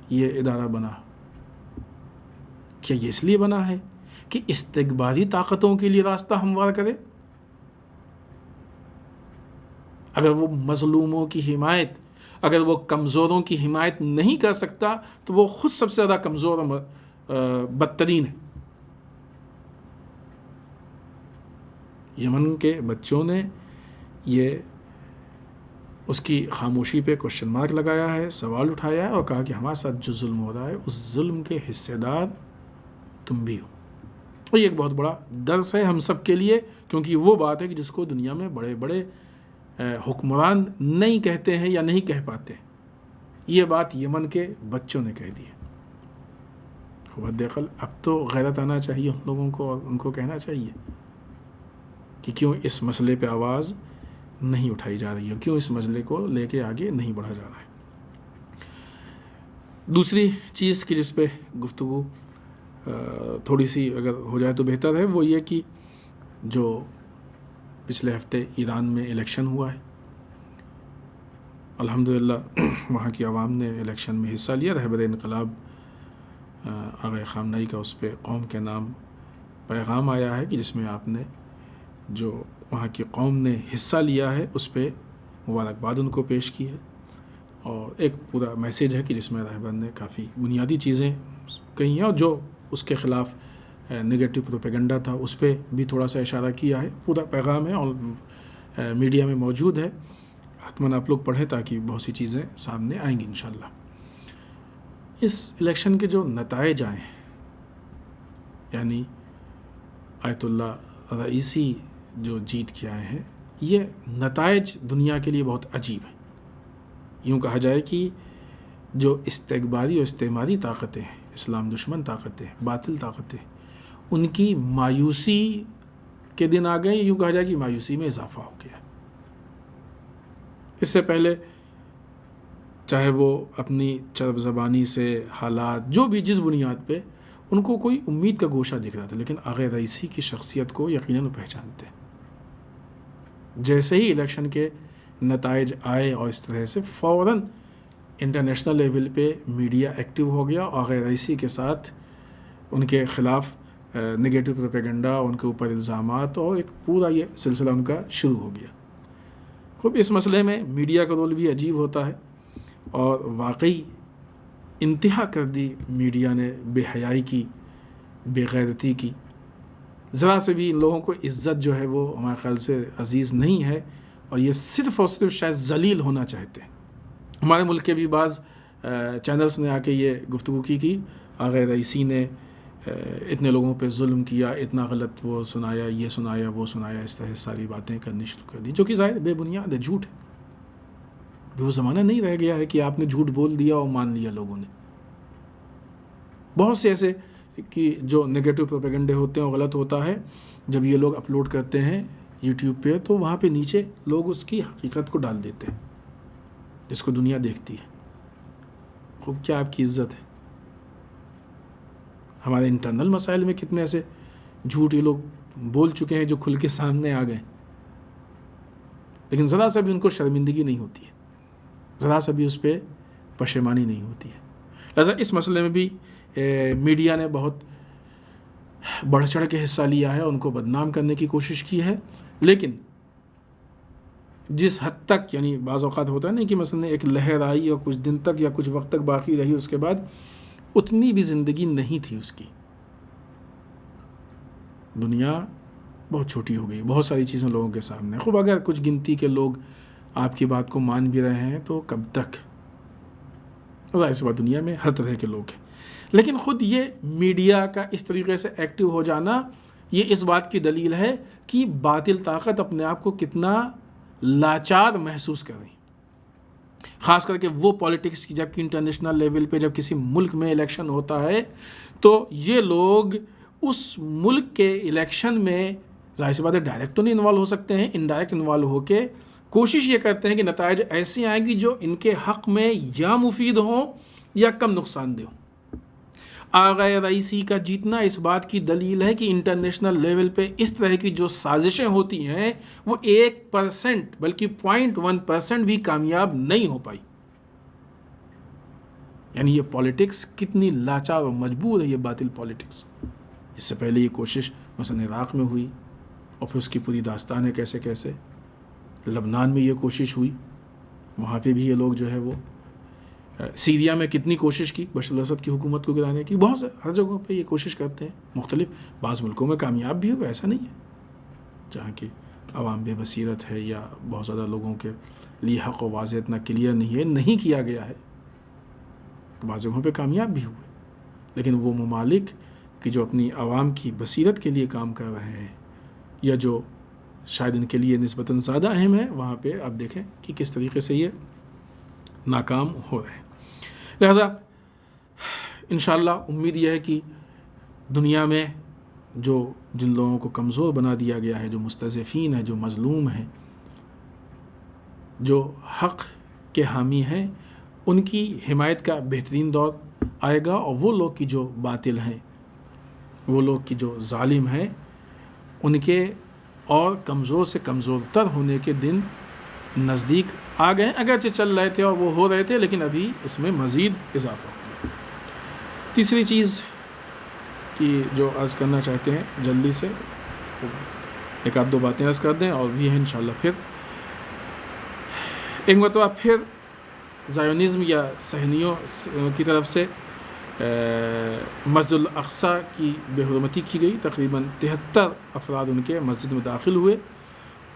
یہ ادارہ بنا؟ کیا یہ اس لیے بنا ہے کہ استکباری طاقتوں کے لیے راستہ ہموار کرے؟ اگر وہ مظلوموں کی حمایت، اگر وہ کمزوروں کی حمایت نہیں کر سکتا تو وہ خود سب سے زیادہ کمزور اور بدترین ہے۔ یمن کے بچوں نے یہ اس کی خاموشی پہ کوشچن مارک لگایا ہے، سوال اٹھایا ہے اور کہا کہ ہمارے ساتھ جو ظلم ہو رہا ہے اس ظلم کے حصے دار تم بھی ہو۔ اور یہ ایک بہت بڑا درس ہے ہم سب کے لیے، کیونکہ وہ بات ہے کہ جس کو دنیا میں بڑے بڑے حکمران نہیں کہتے ہیں یا نہیں کہہ پاتے، یہ بات یمن کے بچوں نے کہہ دی ہے۔ خود دیکھل، اب تو غیرت آنا چاہیے ان لوگوں کو اور ان کو کہنا چاہیے کہ کیوں اس مسئلے پہ آواز نہیں اٹھائی جا رہی ہے، کیوں اس مسئلے کو لے کے آگے نہیں بڑھا جا رہا ہے۔ دوسری چیز کی جس پہ گفتگو تھوڑی سی اگر ہو جائے تو بہتر ہے، وہ یہ کہ جو پچھلے ہفتے ایران میں الیکشن ہوا ہے، الحمدللہ وہاں کی عوام نے الیکشن میں حصہ لیا۔ رہبر انقلاب آقا خامنہئی کا اس پہ قوم کے نام پیغام آیا ہے کہ جس میں آپ نے جو وہاں کی قوم نے حصہ لیا ہے اس پہ مبارکباد ان کو پیش کی ہے، اور ایک پورا میسیج ہے کہ جس میں رہبر نے کافی بنیادی چیزیں کہی ہیں، اور جو اس کے خلاف نگیٹو پروپیگنڈا تھا اس پہ بھی تھوڑا سا اشارہ کیا ہے۔ پورا پیغام ہے اور میڈیا میں موجود ہے، حتماً آپ لوگ پڑھیں تاکہ بہت سی چیزیں سامنے آئیں گی انشاءاللہ۔ اس الیکشن کے جو نتائج آئے ہیں، یعنی آیت اللہ رئیسی جو جیت کے آئے ہیں، یہ نتائج دنیا کے لیے بہت عجیب ہیں۔ یوں کہا جائے کہ جو استکباری اور استعماری طاقتیں ہیں، اسلام دشمن طاقتیں، باطل طاقتیں، ان کی مایوسی کے دن آ گئے، یوں کہا جائے کہ مایوسی میں اضافہ ہو گیا۔ اس سے پہلے چاہے وہ اپنی چرب زبانی سے حالات جو بھی جس بنیاد پہ ان کو کوئی امید کا گوشہ دکھ رہا تھا، لیکن آقا رئیسی کی شخصیت کو یقیناً پہچانتے۔ جیسے ہی الیکشن کے نتائج آئے اور اس طرح سے فوراً انٹرنیشنل لیول پہ میڈیا ایکٹیو ہو گیا، آقا رئیسی کے ساتھ ان کے خلاف نگیٹو پروپیگنڈا، ان کے اوپر الزامات، اور ایک پورا یہ سلسلہ ان کا شروع ہو گیا۔ خوب اس مسئلے میں میڈیا کا رول بھی عجیب ہوتا ہے، اور واقعی انتہا کر دی میڈیا نے بے حیائی کی، بے غیرتی کی۔ ذرا سے بھی ان لوگوں کو عزت جو ہے وہ ہمارے خیال سے عزیز نہیں ہے، اور یہ صرف اور صرف شاید ذلیل ہونا چاہتے ہیں۔ ہمارے ملک کے بھی بعض چینلز نے آ کے یہ گفتگو کی آقا رئیسی نے اتنے لوگوں پہ ظلم کیا، اتنا غلط وہ سنایا، یہ سنایا، وہ سنایا، اس طرح ساری باتیں کرنی شروع کر دی، جو کہ ظاہر بے بنیاد ہے، جھوٹ ہے۔ وہ زمانہ نہیں رہ گیا ہے کہ آپ نے جھوٹ بول دیا اور مان لیا لوگوں نے۔ بہت سے ایسے کہ جو نگیٹو پروپیگنڈے ہوتے ہیں اور غلط ہوتا ہے، جب یہ لوگ اپلوڈ کرتے ہیں یوٹیوب پہ تو وہاں پہ نیچے لوگ اس کی حقیقت کو ڈال دیتے ہیں جس کو دنیا دیکھتی ہے۔ خوب کیا آپ کی عزت ہے؟ ہمارے انٹرنل مسائل میں کتنے ایسے جھوٹ یہ لوگ بول چکے ہیں جو کھل کے سامنے آ گئے، لیکن ذرا سا بھی ان کو شرمندگی نہیں ہوتی ہے، ذرا سا بھی اس پہ پشیمانی نہیں ہوتی ہے۔ لہٰذا اس مسئلے میں بھی میڈیا نے بہت بڑھ چڑھ کے حصہ لیا ہے، ان کو بدنام کرنے کی کوشش کی ہے، لیکن جس حد تک، یعنی بعض اوقات ہوتا ہے نا کہ مثلا ایک لہر آئی اور کچھ دن تک یا کچھ وقت تک باقی رہی، اس کے بعد اتنی بھی زندگی نہیں تھی اس کی۔ دنیا بہت چھوٹی ہو گئی، بہت ساری چیزیں لوگوں کے سامنے۔ خوب اگر کچھ گنتی کے لوگ آپ کی بات کو مان بھی رہے ہیں تو کب تک؟ ظاہر سی بات دنیا میں ہر طرح کے لوگ ہیں، لیکن خود یہ میڈیا کا اس طریقے سے ایکٹیو ہو جانا یہ اس بات کی دلیل ہے کہ باطل طاقت اپنے آپ کو کتنا لاچار محسوس کر رہی ہیں، خاص کر کے وہ پالیٹکس کی، جب کہ انٹرنیشنل لیول پہ جب کسی ملک میں الیکشن ہوتا ہے تو یہ لوگ اس ملک کے الیکشن میں ظاہر سی بات ہے ڈائریکٹ تو نہیں انوالو ہو سکتے ہیں، انڈائریکٹ انوالو ہو کے کوشش یہ کرتے ہیں کہ نتائج ایسے آئیں گی جو ان کے حق میں یا مفید ہوں یا کم نقصان دہ ہوں۔ آغا رئیسی کا جیتنا اس بات کی دلیل ہے کہ انٹرنیشنل لیول پہ اس طرح کی جو سازشیں ہوتی ہیں وہ 1% بلکہ 0.1% بھی کامیاب نہیں ہو پائی۔ یعنی یہ پالیٹکس کتنی لاچار اور مجبور ہے، یہ باطل پالیٹکس۔ اس سے پہلے یہ کوشش مثلا عراق میں ہوئی اور پھر اس کی پوری داستان ہے کیسے کیسے لبنان میں یہ کوشش ہوئی، وہاں پہ بھی یہ لوگ جو ہے وہ سیریا میں کتنی کوشش کی بشار الاسد کی حکومت کو گرانے کی، بہت سے ہر جگہوں پہ یہ کوشش کرتے ہیں مختلف، بعض ملکوں میں کامیاب بھی ہوئے، ایسا نہیں ہے، جہاں کی عوام بے بصیرت ہے یا بہت زیادہ لوگوں کے لیے حق و واضح اتنا کلیئر نہیں ہے، نہیں کیا گیا ہے، تو بعض جگہوں پہ کامیاب بھی ہوئے۔ لیکن وہ ممالک کہ جو اپنی عوام کی بصیرت کے لیے کام کر رہے ہیں یا جو شاید ان کے لیے نسبتاً زیادہ اہم ہے، وہاں پہ آپ دیکھیں کہ کس طریقے سے یہ ناکام ہو رہے ہیں۔ لہذا انشاءاللہ امید یہ ہے کہ دنیا میں جن لوگوں کو کمزور بنا دیا گیا ہے، جو مستضعفین ہیں، جو مظلوم ہیں، جو حق کے حامی ہیں، ان کی حمایت کا بہترین دور آئے گا، اور وہ لوگ کی جو باطل ہیں، وہ لوگ کی جو ظالم ہیں، ان کے اور کمزور سے کمزور تر ہونے کے دن نزدیک آ گئے، اگرچہ چل رہے تھے اور وہ ہو رہے تھے، لیکن ابھی اس میں مزید اضافہ ہو گیا۔ تیسری چیز کی جو عرض کرنا چاہتے ہیں جلدی سے ایک آدھ دو باتیں عرض کر دیں، اور بھی ہیں انشاءاللہ پھر ایک مرتبہ پھر زائونزم یا صہیونیوں کی طرف سے مسجد الاقصیٰ کی بے حرمتی کی گئی، تقریباً 73 افراد ان کے مسجد میں داخل ہوئے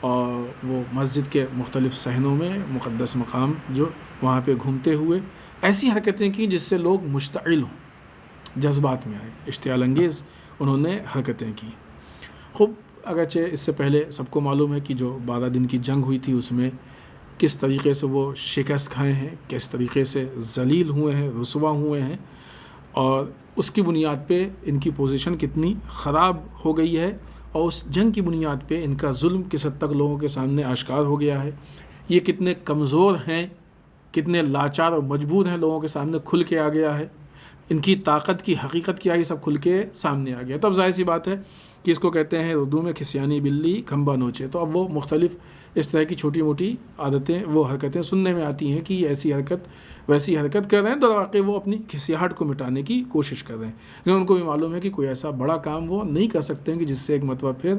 اور وہ مسجد کے مختلف صحنوں میں مقدس مقام جو وہاں پہ گھومتے ہوئے ایسی حرکتیں کی جس سے لوگ مشتعل ہوں، جذبات میں آئے، اشتعال انگیز انہوں نے حرکتیں کی۔ خوب اگرچہ اس سے پہلے سب کو معلوم ہے کہ جو 12 دن کی جنگ ہوئی تھی اس میں کس طریقے سے وہ شکست کھائے ہیں، کس طریقے سے ذلیل ہوئے ہیں، رسوا ہوئے ہیں، اور اس کی بنیاد پہ ان کی پوزیشن کتنی خراب ہو گئی ہے، اور اس جنگ کی بنیاد پہ ان کا ظلم کس حد تک لوگوں کے سامنے آشکار ہو گیا ہے، یہ کتنے کمزور ہیں، کتنے لاچار اور مجبور ہیں، لوگوں کے سامنے کھل کے آ گیا ہے، ان کی طاقت کی حقیقت کیا ہے، یہ سب کھل کے سامنے آ گیا۔ تو اب ظاہر سی بات ہے کہ اس کو کہتے ہیں اردو میں کھسیانی بلی کھمبا نوچے، تو اب وہ مختلف اس طرح کی چھوٹی موٹی عادتیں، وہ حرکتیں سننے میں آتی ہیں کہ یہ ایسی حرکت ویسی حرکت کر رہے ہیں، در واقع وہ اپنی کھسیاہٹ کو مٹانے کی کوشش کر رہے ہیں، لیکن ان کو بھی معلوم ہے کہ کوئی ایسا بڑا کام وہ نہیں کر سکتے ہیں کہ جس سے ایک مرتبہ پھر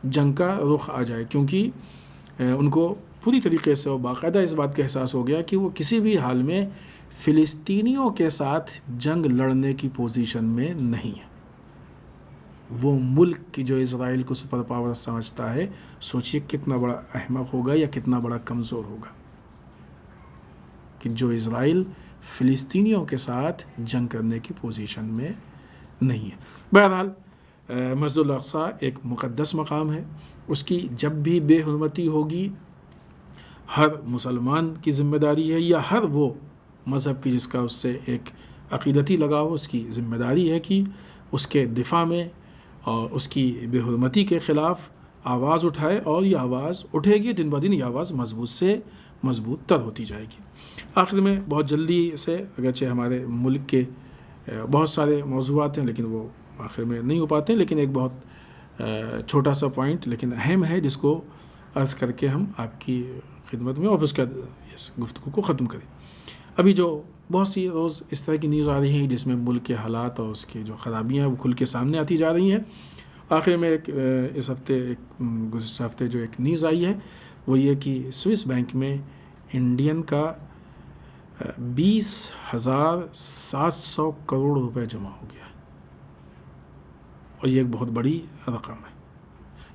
جنگ کا رخ آ جائے، کیونکہ ان کو پوری طریقے سے اور باقاعدہ اس بات کا احساس ہو گیا کہ وہ کسی بھی حال میں فلسطینیوں کے ساتھ جنگ لڑنے کی پوزیشن میں نہیں ہے۔ وہ ملک کی جو اسرائیل کو سپر پاور سمجھتا ہے، سوچئے کتنا بڑا احمق ہوگا یا کتنا بڑا کمزور ہوگا کہ جو اسرائیل فلسطینیوں کے ساتھ جنگ کرنے کی پوزیشن میں نہیں ہے۔ بہرحال مسجد الاقصیٰ ایک مقدس مقام ہے، اس کی جب بھی بے حرمتی ہوگی ہر مسلمان کی ذمہ داری ہے، یا ہر وہ مذہب کی جس کا اس سے ایک عقیدتی لگاؤ، اس کی ذمہ داری ہے کہ اس کے دفاع میں اور اس کی بے حرمتی کے خلاف آواز اٹھائے، اور یہ آواز اٹھے گی، دن بدن یہ آواز مضبوط سے مضبوط تر ہوتی جائے گی۔ آخر میں بہت جلدی سے، اگرچہ ہمارے ملک کے بہت سارے موضوعات ہیں لیکن وہ آخر میں نہیں ہو پاتے، لیکن ایک بہت چھوٹا سا پوائنٹ لیکن اہم ہے جس کو عرض کر کے ہم آپ کی خدمت میں اور اس کا گفتگو کو ختم کریں۔ ابھی جو بہت سی روز اس طرح کی نیوز آ رہی ہیں جس میں ملک کے حالات اور اس کی جو خرابیاں ہیں وہ کھل کے سامنے آتی جا رہی ہیں۔ آخر میں اس ہفتے گزشتہ ہفتے جو ایک نیوز آئی ہے وہ یہ کہ سوئس بینک میں انڈین کا 20,700 کروڑ روپے جمع ہو گیا، اور یہ ایک بہت بڑی رقم ہے۔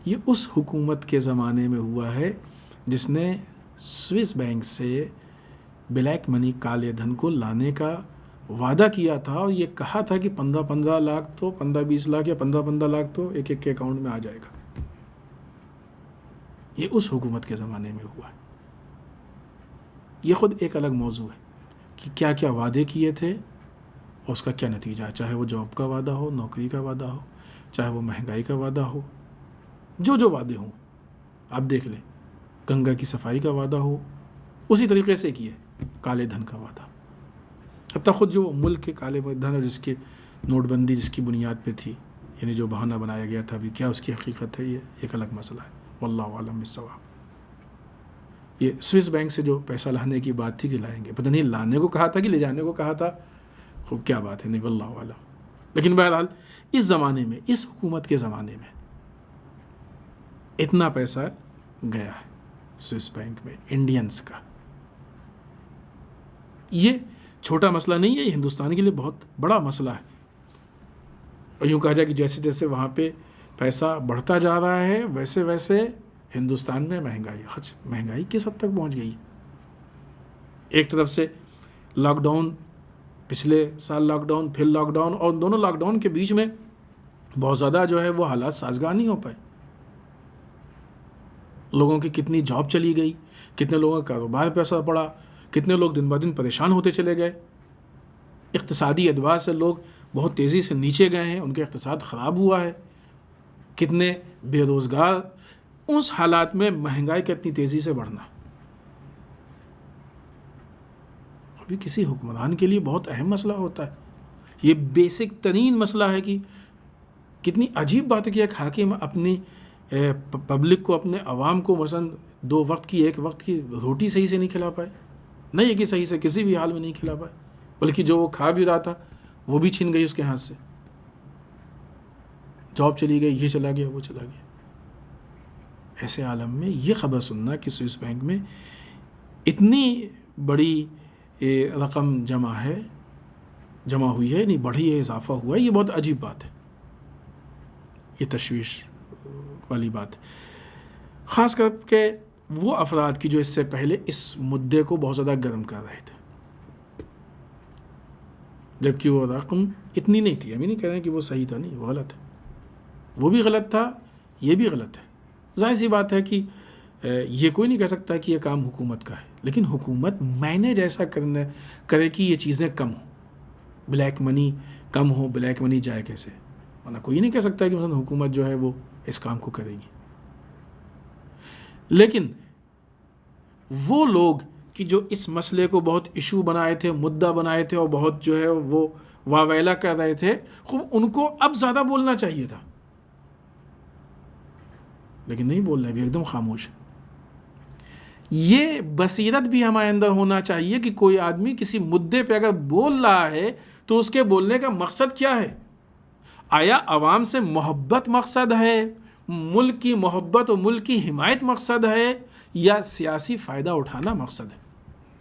یہ اس حکومت کے زمانے میں ہوا ہے جس نے سوئس بینک سے بلیک منی، کالے دھن کو لانے کا وعدہ کیا تھا، اور یہ کہا تھا کہ 15 لاکھ تو 15-20 لاکھ یا 15 لاکھ تو ایک ایک کے اکاؤنٹ میں آ جائے گا۔ یہ اس حکومت کے زمانے میں ہوا ہے. یہ خود ایک الگ موضوع ہے کہ کیا کیا وعدے کیے تھے اور اس کا کیا نتیجہ ہے. چاہے وہ جاب کا وعدہ ہو، نوکری کا وعدہ ہو، چاہے وہ مہنگائی کا وعدہ ہو، جو وعدے ہوں آپ دیکھ لیں. گنگا کی صفائی کا وعدہ ہو، اسی طریقے سے کیے. کالے دھن کا وعدہ، حتیٰ خود جو ملک کے کالے دھن جس کے نوٹ بندی جس کی بنیاد پہ تھی، یعنی جو بہانہ بنایا گیا تھا، ابھی کیا اس کی حقیقت ہے یہ ایک الگ مسئلہ ہے. واللہ عالم بالصواب. یہ سوئس بینک سے جو پیسہ لانے کی بات تھی کہ لائیں گے، پتہ نہیں لانے کو کہا تھا کہ لے جانے کو کہا تھا، خوب کیا بات ہے، نہیں واللہ عالم. لیکن بہرحال اس زمانے میں، اس حکومت کے زمانے میں اتنا پیسہ گیا ہے سوئس بینک میں انڈینز کا. یہ چھوٹا مسئلہ نہیں ہے، یہ ہندوستان کے لیے بہت بڑا مسئلہ ہے. اور یوں کہا جائے کہ جیسے جیسے وہاں پہ پیسہ بڑھتا جا رہا ہے ویسے ویسے ہندوستان میں مہنگائی کس حد تک پہنچ گئی. ایک طرف سے لاک ڈاؤن، پچھلے سال لاک ڈاؤن، پھر لاک ڈاؤن، اور دونوں لاک ڈاؤن کے بیچ میں بہت زیادہ جو ہے وہ حالات سازگار نہیں ہو پائے. لوگوں کی کتنی جاب چلی گئی، کتنے لوگوں کا کاروبار پیسہ پڑا، کتنے لوگ دن بہ دن پریشان ہوتے چلے گئے. اقتصادی اعتبار سے لوگ بہت تیزی سے نیچے گئے ہیں، ان کا اقتصاد خراب ہوا ہے. کتنے بے روزگار. اس حالات میں مہنگائی کا اتنی تیزی سے بڑھنا ابھی کسی حکمران کے لیے بہت اہم مسئلہ ہوتا ہے. یہ بیسک ترین مسئلہ ہے کہ کتنی عجیب بات ہے کہ ایک حاکم اپنی پبلک کو، اپنے عوام کو مثلا 2 وقت کی، 1 وقت کی روٹی صحیح سے نہیں کھلا پائے. نہیں ہے کہ صحیح سے کسی بھی حال میں نہیں کھلا پائے، بلکہ جو وہ کھا بھی رہا تھا وہ بھی چھن گئی اس کے ہاتھ سے. جاب چلی گئی، یہ چلا گیا، وہ چلا گیا. ایسے عالم میں یہ خبر سننا کہ سوئس بینک میں اتنی بڑی رقم جمع ہوئی ہے، نہیں بڑھی ہے، اضافہ ہوا ہے، یہ بہت عجیب بات ہے. یہ تشویش والی بات ہے، خاص کر کے وہ افراد کی جو اس سے پہلے اس مدعے کو بہت زیادہ گرم کر رہے تھے، جبکہ وہ رقم اتنی نہیں تھی. ہم نہیں کہہ رہے ہیں کہ وہ صحیح تھا، نہیں، وہ غلط ہے. وہ بھی غلط تھا، یہ بھی غلط ہے. ظاہر سی بات ہے کہ یہ کوئی نہیں کہہ سکتا کہ یہ کام حکومت کا ہے، لیکن حکومت مینیج ایسا کرے کہ یہ چیزیں کم ہوں، بلیک منی کم ہو. بلیک منی جائے کیسے؟ ورنہ کوئی نہیں کہہ سکتا کہ مثلا حکومت جو ہے وہ اس کام کو کرے گی. لیکن وہ لوگ کہ جو اس مسئلے کو بہت ایشو بنائے تھے، مدعا بنائے تھے، اور بہت جو ہے وہ واویلا کر رہے تھے، خوب ان کو اب زیادہ بولنا چاہیے تھا، لیکن نہیں بول رہے، بھی ایک دم خاموش ہے. یہ بصیرت بھی ہمارے اندر ہونا چاہیے کہ کوئی آدمی کسی مدعے پہ اگر بول رہا ہے تو اس کے بولنے کا مقصد کیا ہے. آیا عوام سے محبت مقصد ہے، ملک کی محبت اور ملک کی حمایت مقصد ہے، یا سیاسی فائدہ اٹھانا مقصد ہے؟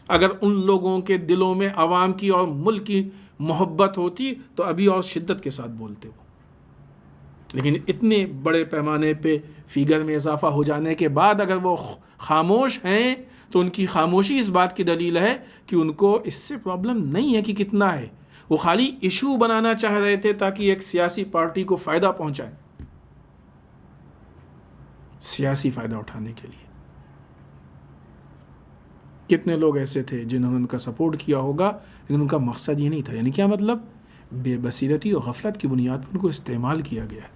اگر ان لوگوں کے دلوں میں عوام کی اور ملک کی محبت ہوتی تو ابھی اور شدت کے ساتھ بولتے وہ. لیکن اتنے بڑے پیمانے پہ فیگر میں اضافہ ہو جانے کے بعد اگر وہ خاموش ہیں تو ان کی خاموشی اس بات کی دلیل ہے کہ ان کو اس سے پرابلم نہیں ہے کہ کتنا ہے. وہ خالی ایشو بنانا چاہ رہے تھے تاکہ ایک سیاسی پارٹی کو فائدہ پہنچائے، سیاسی فائدہ اٹھانے کے لیے. کتنے لوگ ایسے تھے جنہوں نے ان کا سپورٹ کیا ہوگا، لیکن ان کا مقصد یہ نہیں تھا. یعنی کیا مطلب؟ بے بصیرتی اور غفلت کی بنیاد پر ان کو استعمال کیا گیا.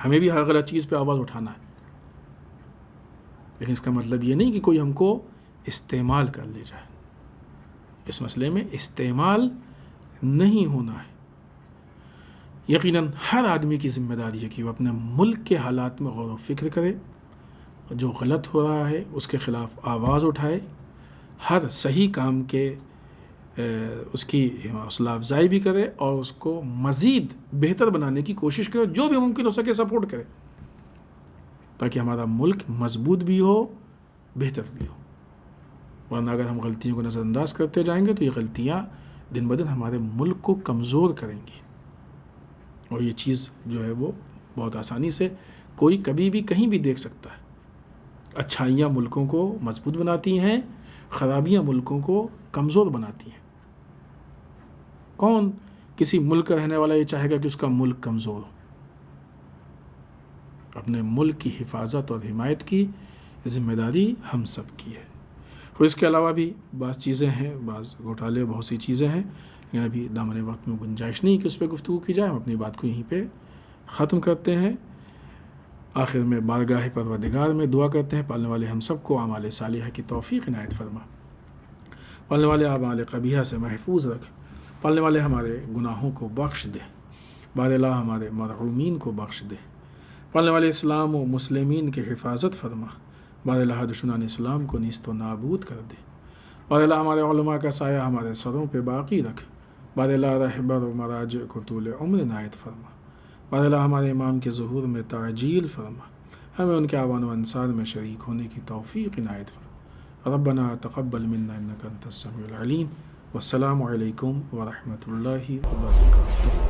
ہمیں بھی ہر غلط چیز پہ آواز اٹھانا ہے، لیکن اس کا مطلب یہ نہیں کہ کوئی ہم کو استعمال کر لے جائے. اس مسئلے میں استعمال نہیں ہونا ہے. یقیناً ہر آدمی کی ذمہ داری ہے کہ وہ اپنے ملک کے حالات میں غور و فکر کرے، جو غلط ہو رہا ہے اس کے خلاف آواز اٹھائے، ہر صحیح کام کے اس کی حوصلہ افزائی بھی کرے، اور اس کو مزید بہتر بنانے کی کوشش کرے، جو بھی ممکن ہو سکے سپورٹ کرے، تاکہ ہمارا ملک مضبوط بھی ہو، بہتر بھی ہو. ورنہ اگر ہم غلطیوں کو نظر انداز کرتے جائیں گے تو یہ غلطیاں دن بدن ہمارے ملک کو کمزور کریں گی. اور یہ چیز جو ہے وہ بہت آسانی سے کوئی کبھی بھی کہیں بھی دیکھ سکتا ہے. اچھائیاں ملکوں کو مضبوط بناتی ہیں، خرابیاں ملکوں کو کمزور بناتی ہیں. کون کسی ملک کا رہنے والا یہ چاہے گا کہ اس کا ملک کمزور ہو؟ اپنے ملک کی حفاظت اور حمایت کی ذمہ داری ہم سب کی ہے۔ اور اس کے علاوہ بھی بعض چیزیں ہیں، بعض گھوٹالے، بہت سی چیزیں ہیں، لیکن ابھی دامن وقت میں گنجائش نہیں کہ اس پہ گفتگو کی جائے۔ ہم اپنی بات کو یہیں پہ ختم کرتے ہیں۔ آخر میں بارگاہ پروردگار میں دعا کرتے ہیں پالنے والے ہم سب کو اعمال صالحہ کی توفیق عنایت فرما، پالنے والے اعمال قبیحہ سے محفوظ رکھ، پالنے والے ہمارے گناہوں کو بخش دے، بار اللہ ہمارے مرحومین کو بخش دے، پالنے والے اسلام و مسلمین کی حفاظت فرما، بار اللہ دشمنان اسلام کو نیست و نابود کر دے، بار اللہ ہمارے علماء کا سایہ ہمارے سروں پہ باقی رکھ، بار اللہ رہبر و مراجع کو طول عمر عنایت فرما، بار اللہ ہمارے امام کے ظہور میں تعجیل فرما، ہمیں ان کے اعوان و انصار میں شریک ہونے کی توفیق عنایت فرما۔ ربنا تقبل منا انک انت السمیع العلیم، والسلام علیکم ورحمۃ اللہ وبرکاتہ۔